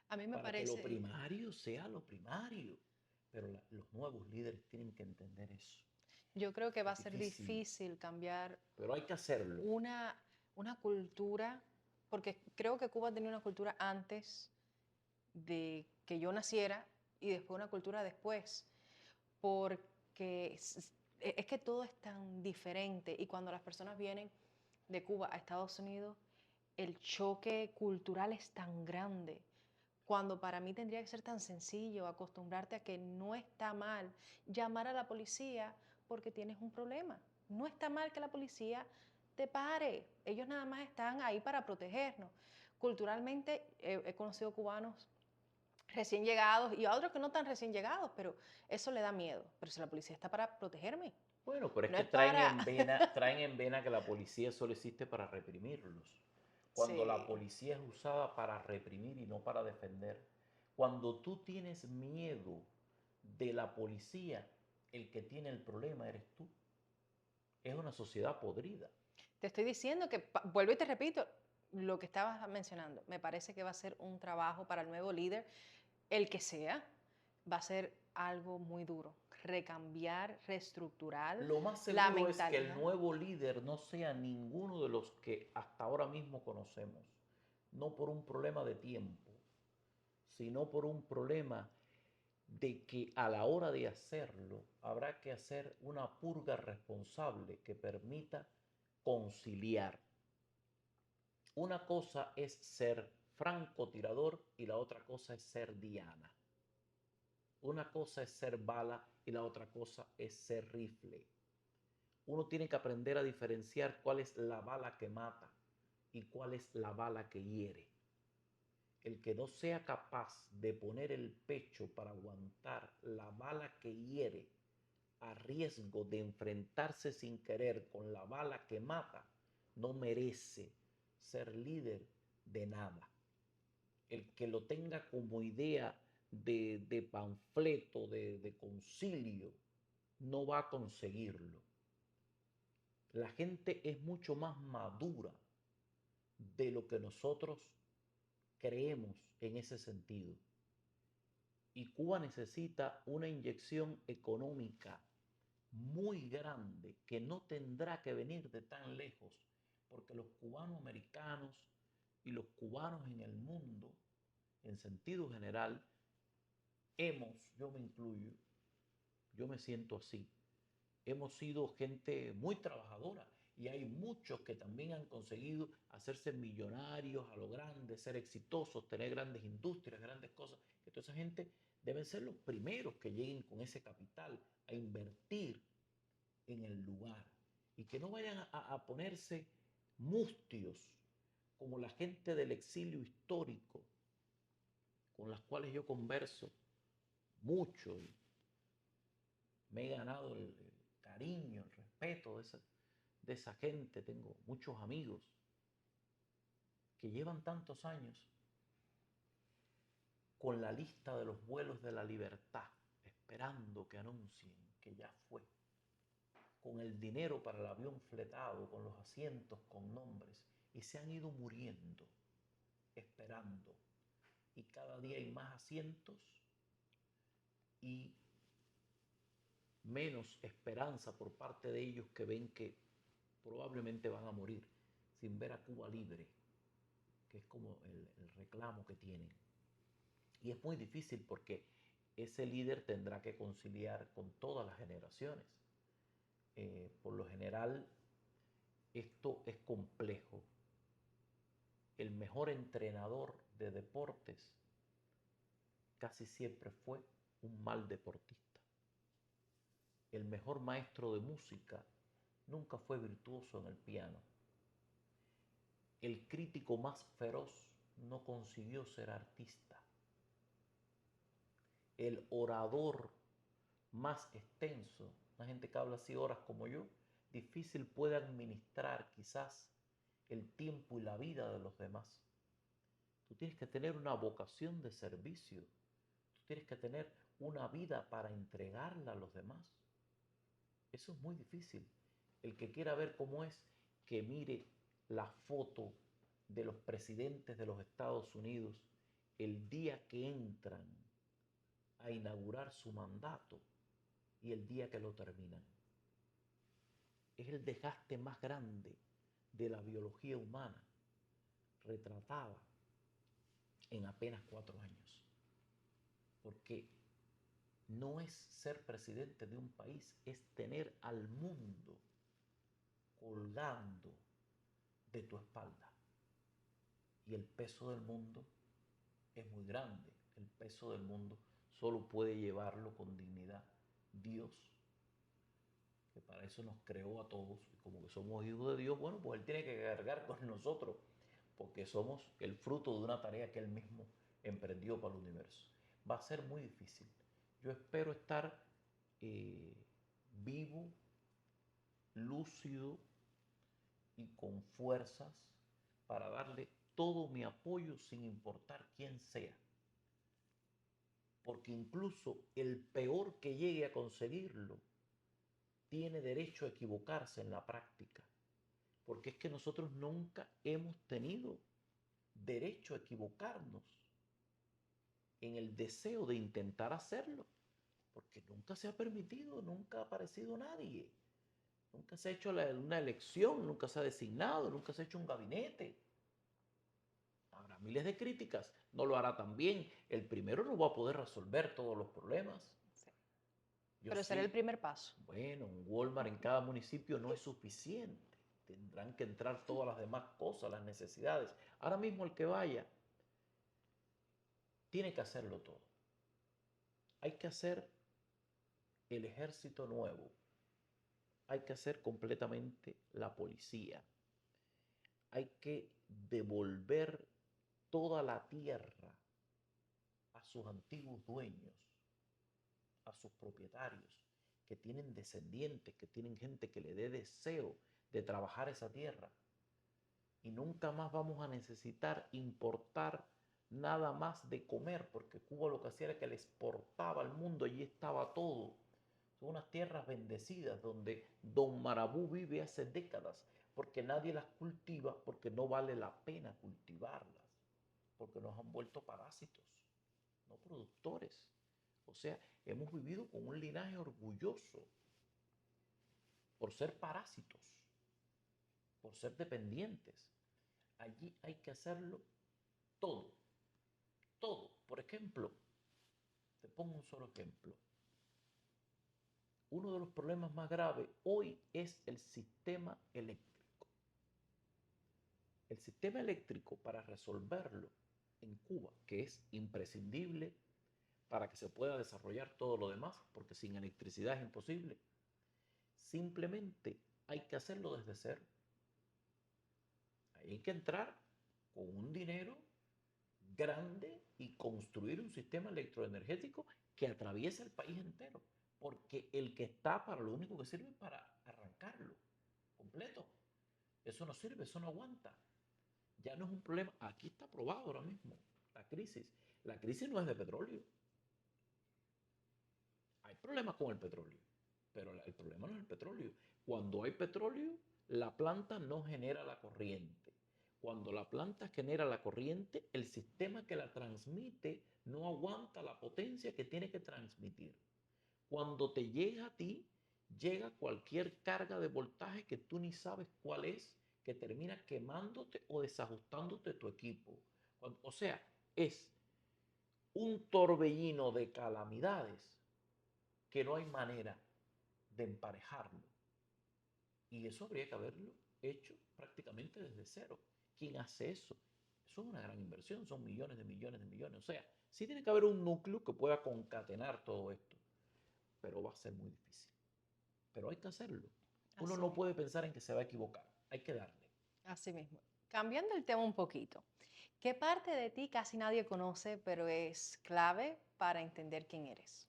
A mí me para que lo parece, primario sea lo primario. Pero los nuevos líderes tienen que entender eso. yo creo que va a Es ser difícil, difícil cambiar pero hay que hacerlo. una, una cultura, porque creo que Cuba tenía una cultura antes de que yo naciera y después una cultura después, porque es que todo es tan diferente y cuando las personas vienen de Cuba a Estados Unidos, el choque cultural es tan grande, cuando para mí tendría que ser tan sencillo acostumbrarte a que no está mal llamar a la policía porque tienes un problema. No está mal que la policía te pare. Ellos nada más están ahí para protegernos. Culturalmente he conocido cubanos recién llegados y a otros que no tan recién llegados, pero eso le da miedo. Pero si la policía está para protegerme, Bueno, pero es no que es para... traen en vena que la policía solo existe para reprimirlos. Cuando la Sí, policía es usada para reprimir y no para defender. Cuando tú tienes miedo de la policía, el que tiene el problema eres tú. Es una sociedad podrida. te estoy diciendo que, vuelvo y te repito, lo que estabas mencionando, me parece que va a ser un trabajo para el nuevo líder, el que sea, va a ser algo muy duro. Recambiar, reestructurar Lo más la seguro es que el mentalidad. nuevo líder no sea ninguno de los que hasta ahora mismo conocemos, no por un problema de tiempo, sino por un problema de que a la hora de hacerlo habrá que hacer una purga responsable que permita conciliar. Una cosa es ser francotirador y la otra cosa es ser diana. Una cosa es ser bala y la otra cosa es ser rifle. Uno tiene que aprender a diferenciar cuál es la bala que mata y cuál es la bala que hiere. El que no sea capaz de poner el pecho para aguantar la bala que hiere a riesgo de enfrentarse sin querer con la bala que mata, no merece ser líder de nada. El que lo tenga como idea de panfleto, de concilio, no va a conseguirlo. La gente es mucho más madura de lo que nosotros creemos en ese sentido. Y Cuba necesita una inyección económica muy grande que no tendrá que venir de tan lejos, porque los cubanos americanos y los cubanos en el mundo, en sentido general, yo me incluyo, yo me siento así, hemos sido gente muy trabajadora y hay muchos que también han conseguido hacerse millonarios a lo grande, ser exitosos, tener grandes industrias, grandes cosas. Que toda esa gente deben ser los primeros que lleguen con ese capital a invertir en el lugar y que no vayan a ponerse mustios como la gente del exilio histórico con las cuales yo converso mucho y me he ganado el cariño, el respeto de esa gente. Tengo muchos amigos que llevan tantos años con la lista de los vuelos de la libertad, esperando que anuncien que ya fue, con el dinero para el avión fletado, con los asientos con nombres, y se han ido muriendo, esperando. Y cada día hay más asientos y menos esperanza por parte de ellos que ven que probablemente van a morir. sin ver a Cuba libre, que es como el reclamo que tienen. Y es muy difícil porque ese líder tendrá que conciliar con todas las generaciones. Por lo general, esto es complejo. El mejor entrenador de deportes casi siempre fue un mal deportista. El mejor maestro de música nunca fue virtuoso en el piano. El crítico más feroz no consiguió ser artista. El orador más extenso, una gente que habla así horas como yo, difícil puede administrar quizás el tiempo y la vida de los demás. Tú tienes que tener una vocación de servicio. Tú tienes que tener una vida para entregarla a los demás. Eso es muy difícil. El que quiera ver cómo es, que mire la foto de los presidentes de los Estados Unidos el día que entran a inaugurar su mandato y el día que lo terminan. Es el desgaste más grande de la biología humana retratada en apenas 4 años. Porque no es ser presidente de un país, es tener al mundo colgando de tu espalda. Y el peso del mundo es muy grande. El peso del mundo solo puede llevarlo con dignidad Dios, que para eso nos creó a todos. Y como que somos hijos de Dios, bueno, pues Él tiene que cargar con nosotros, porque somos el fruto de una tarea que Él mismo emprendió para el universo. Va a ser muy difícil. Yo espero estar vivo, lúcido y con fuerzas para darle todo mi apoyo sin importar quién sea. Porque incluso el peor que llegue a conseguirlo tiene derecho a equivocarse en la práctica. Porque es que nosotros nunca hemos tenido derecho a equivocarnos en el deseo de intentar hacerlo. Porque nunca se ha permitido, nunca ha aparecido nadie. Nunca se ha hecho una elección, nunca se ha designado, nunca se ha hecho un gabinete. Habrá miles de críticas, no lo hará tan bien. El primero no va a poder resolver todos los problemas. Sí. Yo Pero será el primer paso. Bueno, un Walmart en cada municipio no es suficiente. Tendrán que entrar todas las demás cosas, las necesidades. Ahora mismo el que vaya tiene que hacerlo todo. Hay que hacer el ejército nuevo. Hay que hacer completamente la policía. Hay que devolver toda la tierra a sus antiguos dueños, a sus propietarios, que tienen descendientes, que tienen gente que le dé deseo de trabajar esa tierra. Y nunca más vamos a necesitar importar nada más de comer, porque Cuba lo que hacía era que le exportaba al mundo, allí estaba todo. Son unas tierras bendecidas donde Don Marabú vive hace décadas, porque nadie las cultiva, porque no vale la pena cultivarlas, porque nos han vuelto parásitos, no productores. O sea, hemos vivido con un linaje orgulloso por ser parásitos, por ser dependientes. Allí hay que hacerlo todo, todo. Por ejemplo, te pongo un solo ejemplo. Uno de los problemas más graves hoy es el sistema eléctrico. El sistema eléctrico, para resolverlo en Cuba, que es imprescindible para que se pueda desarrollar todo lo demás, porque sin electricidad es imposible, simplemente hay que hacerlo desde cero. Hay que entrar con un dinero grande y construir un sistema electroenergético que atraviese el país entero. Porque el que está para lo único que sirve es para arrancarlo completo. Eso no sirve, eso no aguanta. Ya no es un problema. Aquí está probado ahora mismo la crisis. La crisis no es de petróleo. Hay problemas con el petróleo, pero el problema no es el petróleo. Cuando hay petróleo, la planta no genera la corriente. Cuando la planta genera la corriente, el sistema que la transmite no aguanta la potencia que tiene que transmitir. Cuando te llega a ti, llega cualquier carga de voltaje que tú ni sabes cuál es, que termina quemándote o desajustándote tu equipo. O sea, es un torbellino de calamidades que no hay manera de emparejarlo. Y eso habría que haberlo hecho prácticamente desde cero. ¿Quién hace eso? Eso es una gran inversión, son millones de millones de millones. O sea, sí tiene que haber un núcleo que pueda concatenar todo esto, pero va a ser muy difícil. Pero hay que hacerlo. Uno Así no mismo, puede pensar en que se va a equivocar, hay que darle. así mismo. Cambiando el tema un poquito, ¿qué parte de ti casi nadie conoce, pero es clave para entender quién eres?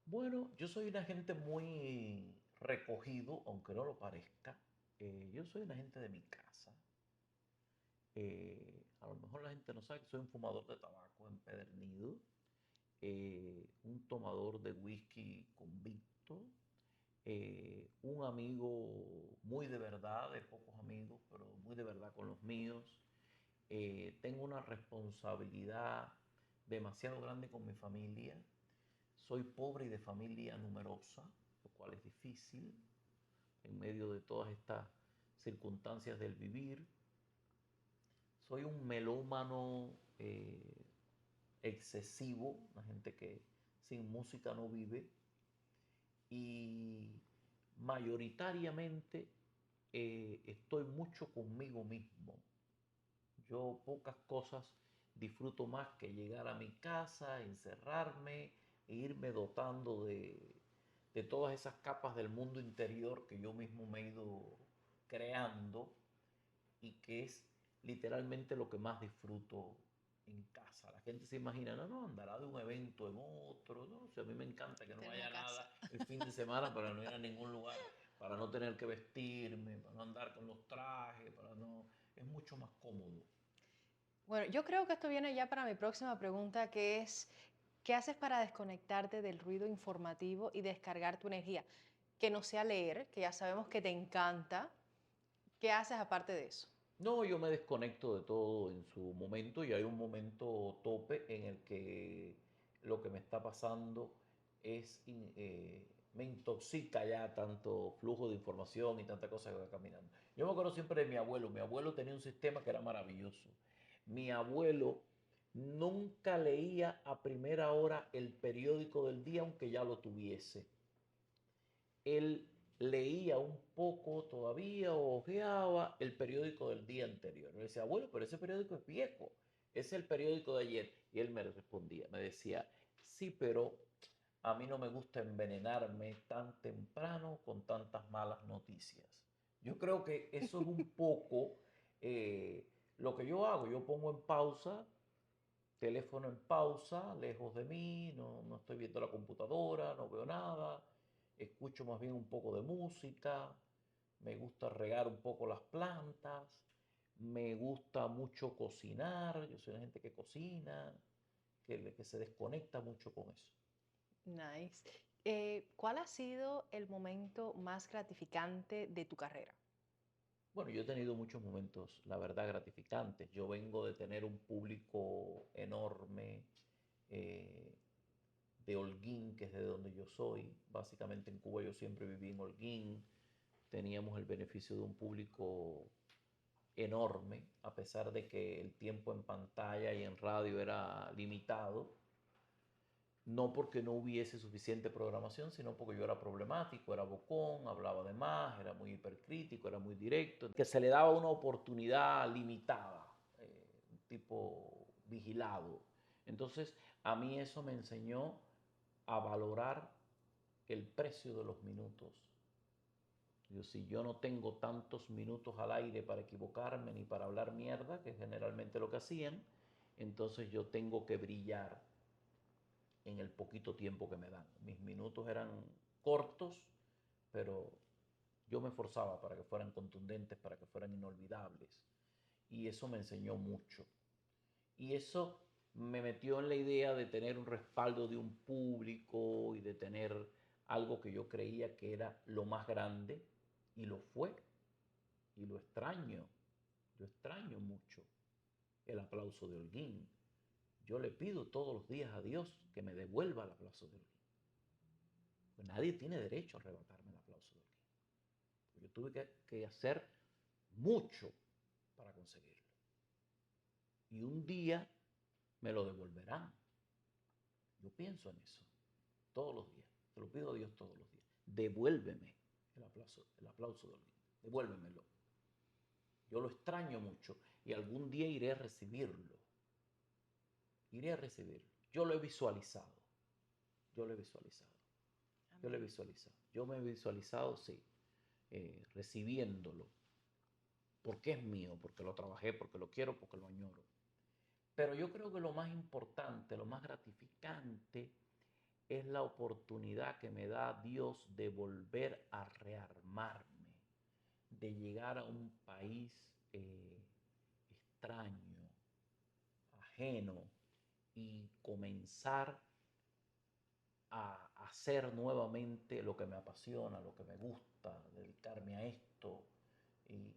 Bueno, yo soy una gente muy recogido, aunque no lo parezca. Yo soy una gente de mi casa. A lo mejor la gente no sabe que soy un fumador de tabaco empedernido, un tomador de whisky convicto, un amigo muy de verdad, de pocos amigos, pero muy de verdad con los míos. Tengo una responsabilidad demasiado grande con mi familia. Soy pobre y de familia numerosa, lo cual es difícil en medio de todas estas circunstancias del vivir. Soy un melómano excesivo, una gente que sin música no vive, y mayoritariamente estoy mucho conmigo mismo. Yo pocas cosas disfruto más que llegar a mi casa, encerrarme e irme dotando de todas esas capas del mundo interior que yo mismo me he ido creando y que es literalmente lo que más disfruto en casa. La gente se imagina, no, no, andará de un evento en otro, no, o sea, a mí me encanta que no Tener una haya casa. nada el fin de semana para no ir a ningún lugar, para no tener que vestirme, para no andar con los trajes, para no, es mucho más cómodo. Bueno, yo creo que esto viene ya para mi próxima pregunta, que es, ¿qué haces para desconectarte del ruido informativo y descargar tu energía? Que no sea leer, que ya sabemos que te encanta. ¿Qué haces aparte de eso? No, yo me desconecto de todo en su momento y hay un momento tope en el que lo que me está pasando me intoxica ya tanto flujo de información y tanta cosa que va caminando. Yo me acuerdo siempre de mi abuelo tenía un sistema que era maravilloso. Mi abuelo nunca leía a primera hora el periódico del día aunque ya lo tuviese. Él leía un poco todavía o ojeaba el periódico del día anterior. Le decía, bueno, pero ese periódico es viejo, es el periódico de ayer. Y él me respondía, me decía, sí, pero a mí no me gusta envenenarme tan temprano con tantas malas noticias. Yo creo que eso es un poco eh, lo que yo hago. Yo pongo en pausa, teléfono en pausa, lejos de mí, no estoy viendo la computadora, no veo nada, escucho más bien un poco de música, me gusta regar un poco las plantas, me gusta mucho cocinar, yo soy una gente que cocina, que se desconecta mucho con eso. Nice. ¿Cuál ha sido el momento más gratificante de tu carrera? Bueno, yo he tenido muchos momentos, la verdad, gratificantes. Yo vengo de tener un público enorme, eh, de Holguín, que es de donde yo soy. Básicamente en Cuba yo siempre viví en Holguín. Teníamos el beneficio de un público enorme, a pesar de que el tiempo en pantalla y en radio era limitado. No porque no hubiese suficiente programación, sino porque yo era problemático, era bocón, hablaba de más, era muy hipercrítico, era muy directo, que se le daba una oportunidad limitada, un tipo vigilado. Entonces, a mí eso me enseñó a valorar el precio de los minutos. Si yo no tengo tantos minutos al aire para equivocarme ni para hablar mierda, que es generalmente lo que hacían, entonces yo tengo que brillar en el poquito tiempo que me dan. Mis minutos eran cortos, pero yo me esforzaba para que fueran contundentes, para que fueran inolvidables. Y eso me enseñó mucho. Y eso me metió en la idea de tener un respaldo de un público y de tener algo que yo creía que era lo más grande, y lo fue, y lo extraño. Yo extraño mucho el aplauso de Holguín. Yo le pido todos los días a Dios que me devuelva el aplauso de Holguín. Pues nadie tiene derecho a arrebatarme el aplauso de Holguín. Yo tuve que hacer mucho para conseguirlo. Y un día me lo devolverán. Yo pienso en eso todos los días. Se lo pido a Dios todos los días. Devuélveme el aplauso de Holguín. Devuélvemelo. Yo lo extraño mucho y algún día iré a recibirlo. Iré a recibirlo. Yo lo he visualizado. Yo lo he visualizado. Yo lo he visualizado. Yo me he visualizado, sí, recibiéndolo. Porque es mío, porque lo trabajé, porque lo quiero, porque lo añoro. Pero yo creo que lo más importante, lo más gratificante es la oportunidad que me da Dios de volver a rearmarme, de llegar a un país extraño, ajeno, y comenzar a hacer nuevamente lo que me apasiona, lo que me gusta, dedicarme a esto, y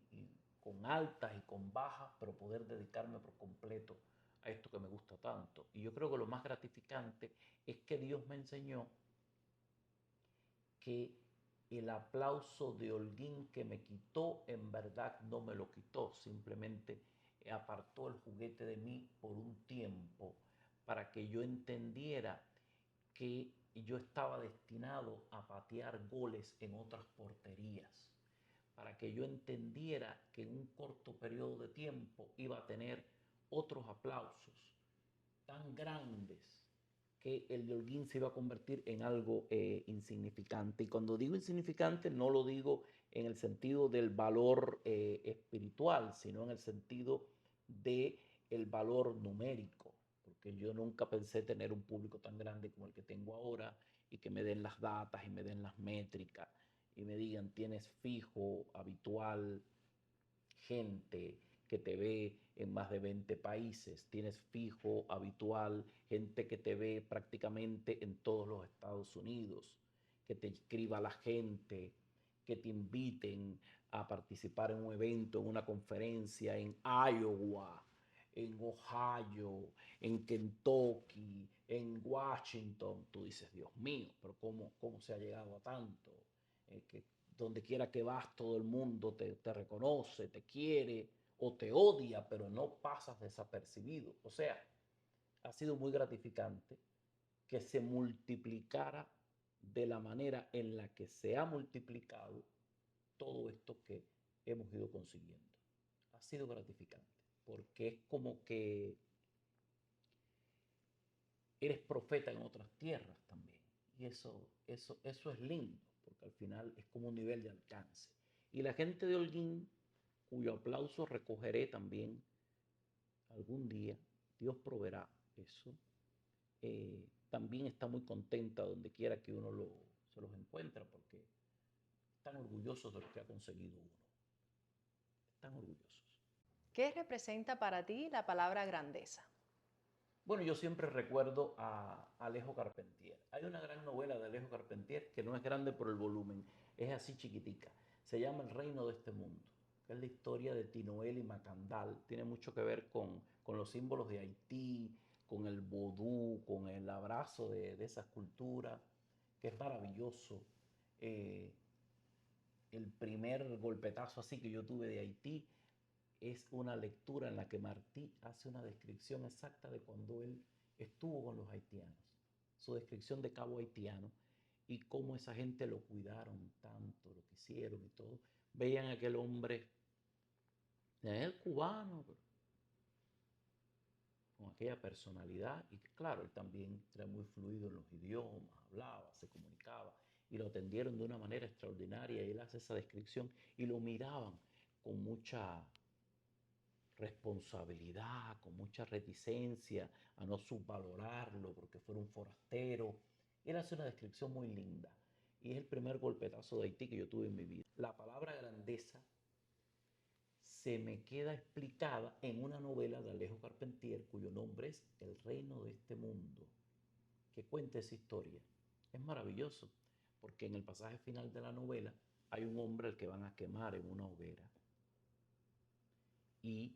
con altas y con bajas, pero poder dedicarme por completo a esto que me gusta tanto. Y yo creo que lo más gratificante es que Dios me enseñó que el aplauso de Holguín que me quitó, en verdad no me lo quitó, simplemente apartó el juguete de mí por un tiempo para que yo entendiera que yo estaba destinado a patear goles en otras porterías, para que yo entendiera que en un corto periodo de tiempo iba a tener otros aplausos tan grandes que el de Holguín se iba a convertir en algo insignificante. Y cuando digo insignificante no lo digo en el sentido del valor espiritual, sino en el sentido del valor numérico, porque yo nunca pensé tener un público tan grande como el que tengo ahora y que me den las datas y me den las métricas y me digan tienes fijo, habitual, gente que te ve en más de 20 países, tienes fijo, habitual, gente que te ve prácticamente en todos los Estados Unidos, que te escriba la gente, que te inviten a participar en un evento, en una conferencia en Iowa, en Ohio, en Kentucky, en Washington. Tú dices, Dios mío, pero ¿cómo se ha llegado a tanto? Que donde quiera que vas todo el mundo te reconoce, te quiere o te odia, pero no pasas desapercibido. O sea, ha sido muy gratificante que se multiplicara de la manera en la que se ha multiplicado todo esto que hemos ido consiguiendo. Ha sido gratificante, porque es como que eres profeta en otras tierras también. Y eso es lindo, porque al final es como un nivel de alcance. Y la gente de Holguín, cuyo aplauso recogeré también algún día, Dios proveerá eso, también está muy contenta donde quiera que uno se los encuentra, porque están orgullosos de lo que ha conseguido uno. Están orgullosos. ¿Qué representa para ti la palabra grandeza? Bueno, yo siempre recuerdo a Alejo Carpentier. Hay una gran novela de Alejo Carpentier que no es grande por el volumen, es así chiquitica. Se llama El reino de este mundo, que es la historia de Tinoel y Macandal. Tiene mucho que ver con los símbolos de Haití, con el vodú, con el abrazo de esas culturas, que es maravilloso. Eh, el primer golpetazo así que yo tuve de Haití es una lectura en la que Martí hace una descripción exacta de cuando él estuvo con los haitianos, su descripción de Cabo Haitiano y cómo esa gente lo cuidaron tanto, lo quisieron y todo. Veían a aquel hombre, el cubano, con aquella personalidad y que claro, él también era muy fluido en los idiomas, hablaba, se comunicaba y lo atendieron de una manera extraordinaria y él hace esa descripción y lo miraban con mucha responsabilidad, con mucha reticencia a no subvalorarlo porque fuera un forastero. Él hace una descripción muy linda y es el primer golpetazo de Haití que yo tuve en mi vida. La palabra grandeza se me queda explicada en una novela de Alejo Carpentier cuyo nombre es El reino de este mundo, que cuenta esa historia. Es maravilloso porque en el pasaje final de la novela hay un hombre al que van a quemar en una hoguera y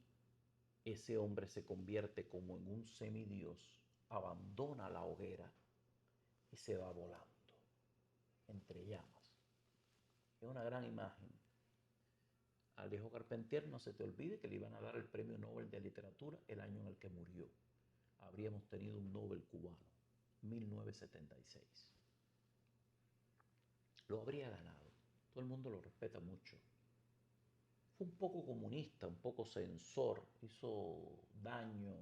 ese hombre se convierte como en un semidios, abandona la hoguera y se va volando entre llamas. Es una gran imagen Alejo Carpentier, no se te olvide que le iban a dar el Premio Nobel de Literatura el año en el que murió. Habríamos tenido un Nobel cubano, 1976. Lo habría ganado. Todo el mundo lo respeta mucho. Fue un poco comunista, un poco censor, hizo daño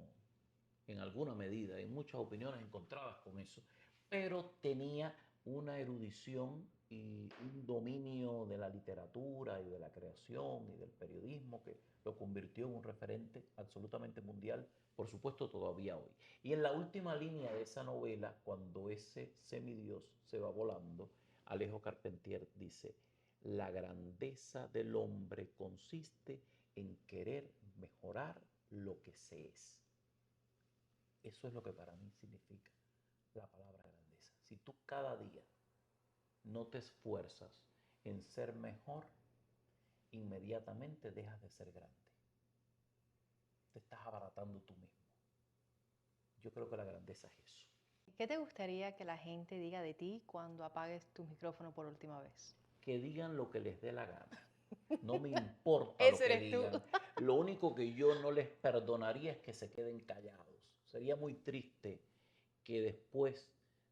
en alguna medida, hay muchas opiniones encontradas con eso, pero tenía una erudición y un dominio de la literatura y de la creación y del periodismo que lo convirtió en un referente absolutamente mundial, por supuesto todavía hoy. Y en la última línea de esa novela, cuando ese semidios se va volando, Alejo Carpentier dice: la grandeza del hombre consiste en querer mejorar lo que se es. Eso es lo que para mí significa la palabra grandeza. Si tú cada día no te esfuerzas en ser mejor, inmediatamente dejas de ser grande. Te estás abaratando tú mismo. Yo creo que la grandeza es eso. ¿Qué te gustaría que la gente diga de ti cuando apagues tu micrófono por última vez? Que digan lo que les dé la gana. No me importa lo Ese que eres tú. digan. Lo único que yo no les perdonaría es que se queden callados. Sería muy triste que después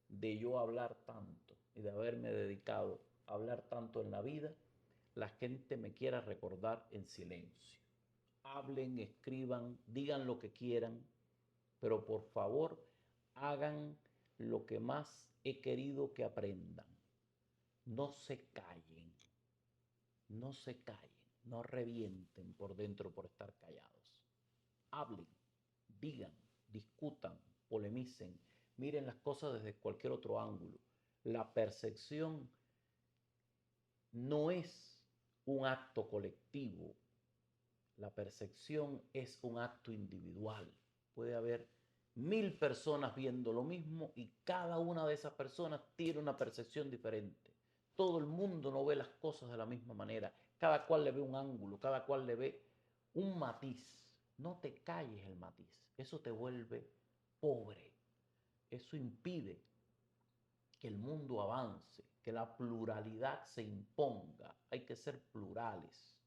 de yo hablar tanto y de haberme dedicado a hablar tanto en la vida, la gente me quiera recordar en silencio. Hablen, escriban, digan lo que quieran, pero por favor hagan lo que más he querido que aprendan. No se callen. No se callen, no revienten por dentro por estar callados. Hablen, digan, discutan, polemicen, miren las cosas desde cualquier otro ángulo. La percepción no es un acto colectivo, la percepción es un acto individual. Puede haber 1000 personas viendo lo mismo y cada una de esas personas tiene una percepción diferente. Todo el mundo no ve las cosas de la misma manera. Cada cual le ve un ángulo, cada cual le ve un matiz. No te calles el matiz. Eso te vuelve pobre. Eso impide que el mundo avance, que la pluralidad se imponga. Hay que ser plurales.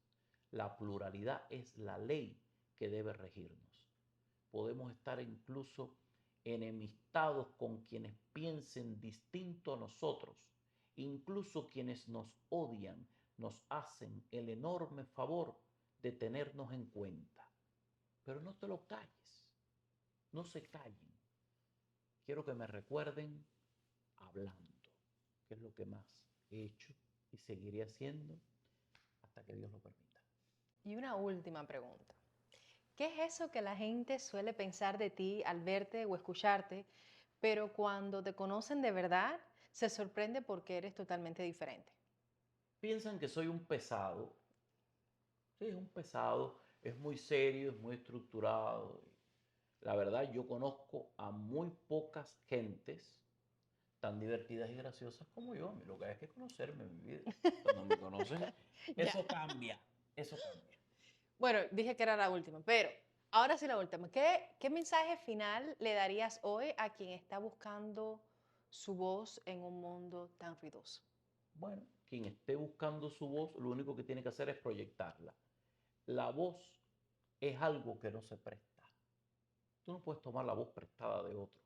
La pluralidad es la ley que debe regirnos. Podemos estar incluso enemistados con quienes piensen distinto a nosotros. Incluso quienes nos odian nos hacen el enorme favor de tenernos en cuenta. Pero no te lo calles, no se callen. Quiero que me recuerden hablando, que es lo que más he hecho y seguiré haciendo hasta que Dios lo permita. Y una última pregunta. ¿Qué es eso que la gente suele pensar de ti al verte o escucharte, pero cuando te conocen de verdad se sorprende porque eres totalmente diferente? Piensan que soy un pesado. Sí, es un pesado, es muy serio, es muy estructurado. La verdad, yo conozco a muy pocas gentes tan divertidas y graciosas como yo. A mí lo que hay es que conocerme en mi vida. Cuando me conocen, Ya. eso cambia, eso cambia. Bueno, dije que era la última, pero ahora sí la última. ¿Qué mensaje final le darías hoy a quien está buscando su voz en un mundo tan ruidoso? Bueno, quien esté buscando su voz, lo único que tiene que hacer es proyectarla. La voz es algo que no se presta. Tú no puedes tomar la voz prestada de otro.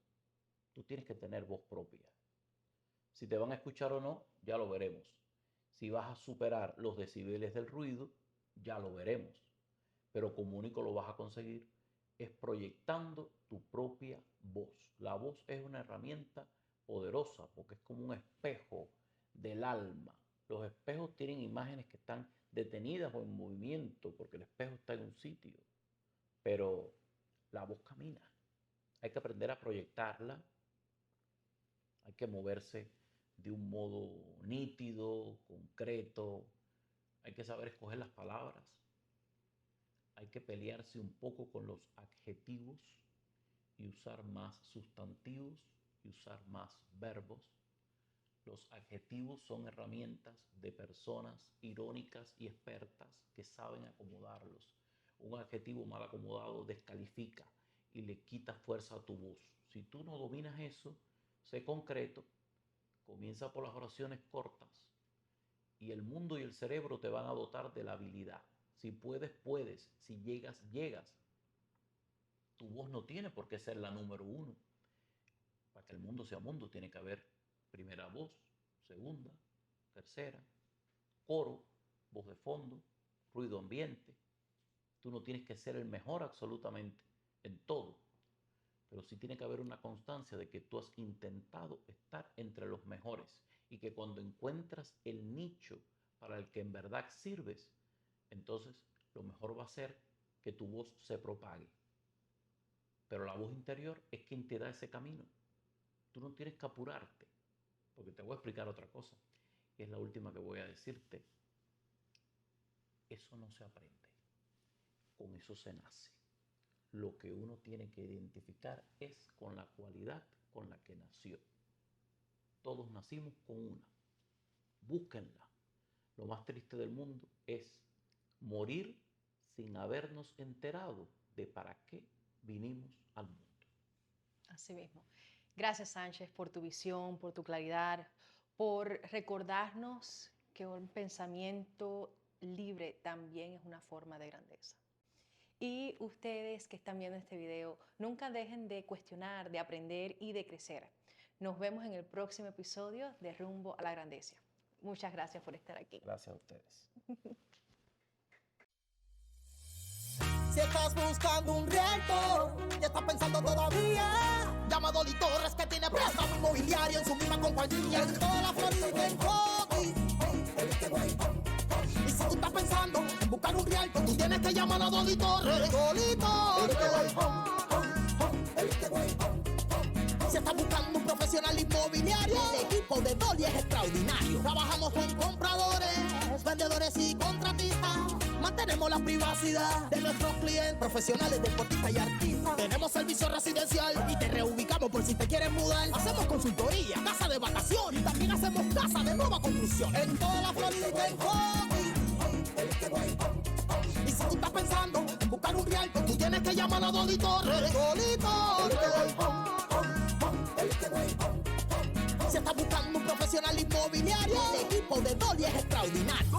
Tú tienes que tener voz propia. Si te van a escuchar o no, ya lo veremos. Si vas a superar los decibeles del ruido, ya lo veremos. Pero como único lo vas a conseguir es proyectando tu propia voz. La voz es una herramienta poderosa porque es como un espejo del alma. Los espejos tienen imágenes que están detenidas o en movimiento porque el espejo está en un sitio, pero la voz camina. Hay que aprender a proyectarla, hay que moverse de un modo nítido, concreto, hay que saber escoger las palabras, hay que pelearse un poco con los adjetivos y usar más sustantivos y usar más verbos. Los adjetivos son herramientas de personas irónicas y expertas que saben acomodarlos. Un adjetivo mal acomodado descalifica y le quita fuerza a tu voz. Si tú no dominas eso, sé concreto, comienza por las oraciones cortas y el mundo y el cerebro te van a dotar de la habilidad. Si puedes, puedes. Si llegas, llegas. Tu voz no tiene por qué ser la número uno. Para que el mundo sea mundo, tiene que haber primera voz, segunda, tercera, coro, voz de fondo, ruido ambiente. Tú no tienes que ser el mejor absolutamente en todo, pero sí tiene que haber una constancia de que tú has intentado estar entre los mejores y que cuando encuentras el nicho para el que en verdad sirves, entonces lo mejor va a ser que tu voz se propague. Pero la voz interior es quien te da ese camino. Tú no tienes que apurarte, porque te voy a explicar otra cosa, que es la última que voy a decirte. Eso no se aprende, con eso se nace. Lo que uno tiene que identificar es con la cualidad con la que nació. Todos nacimos con una. Búsquenla. Lo más triste del mundo es morir sin habernos enterado de para qué vinimos al mundo. Así mismo. Gracias, Sánchez, por tu visión, por tu claridad, por recordarnos que un pensamiento libre también es una forma de grandeza. Y ustedes que están viendo este video, nunca dejen de cuestionar, de aprender y de crecer. Nos vemos en el próximo episodio de Rumbo a la Grandeza. Muchas gracias por estar aquí. Gracias a ustedes. Si estás buscando un realtor y estás pensando todavía, llama a Dolly Torres que tiene préstamo inmobiliario en su misma compañía. En toda la Florida en Cody. Y si tú estás pensando en buscar un realtor, tú tienes que llamar a Dolly Torres. Dolly Torres. Si estás buscando un profesional inmobiliario, el equipo de Dolly es extraordinario. Trabajamos con compradores, vendedores y contratistas. Mantenemos la privacidad de nuestros clientes, profesionales, deportistas y artistas. Tenemos servicio residencial y te reubicamos por si te quieres mudar. Hacemos consultoría, casa de vacaciones y también hacemos casa de nueva construcción. En toda la Florida en Cody. Y si tú estás pensando en buscar un realtor, tú tienes que llamar a Dolly Torres. Dolly Torres. Si estás buscando un profesional inmobiliario, el equipo de Dolly es extraordinario.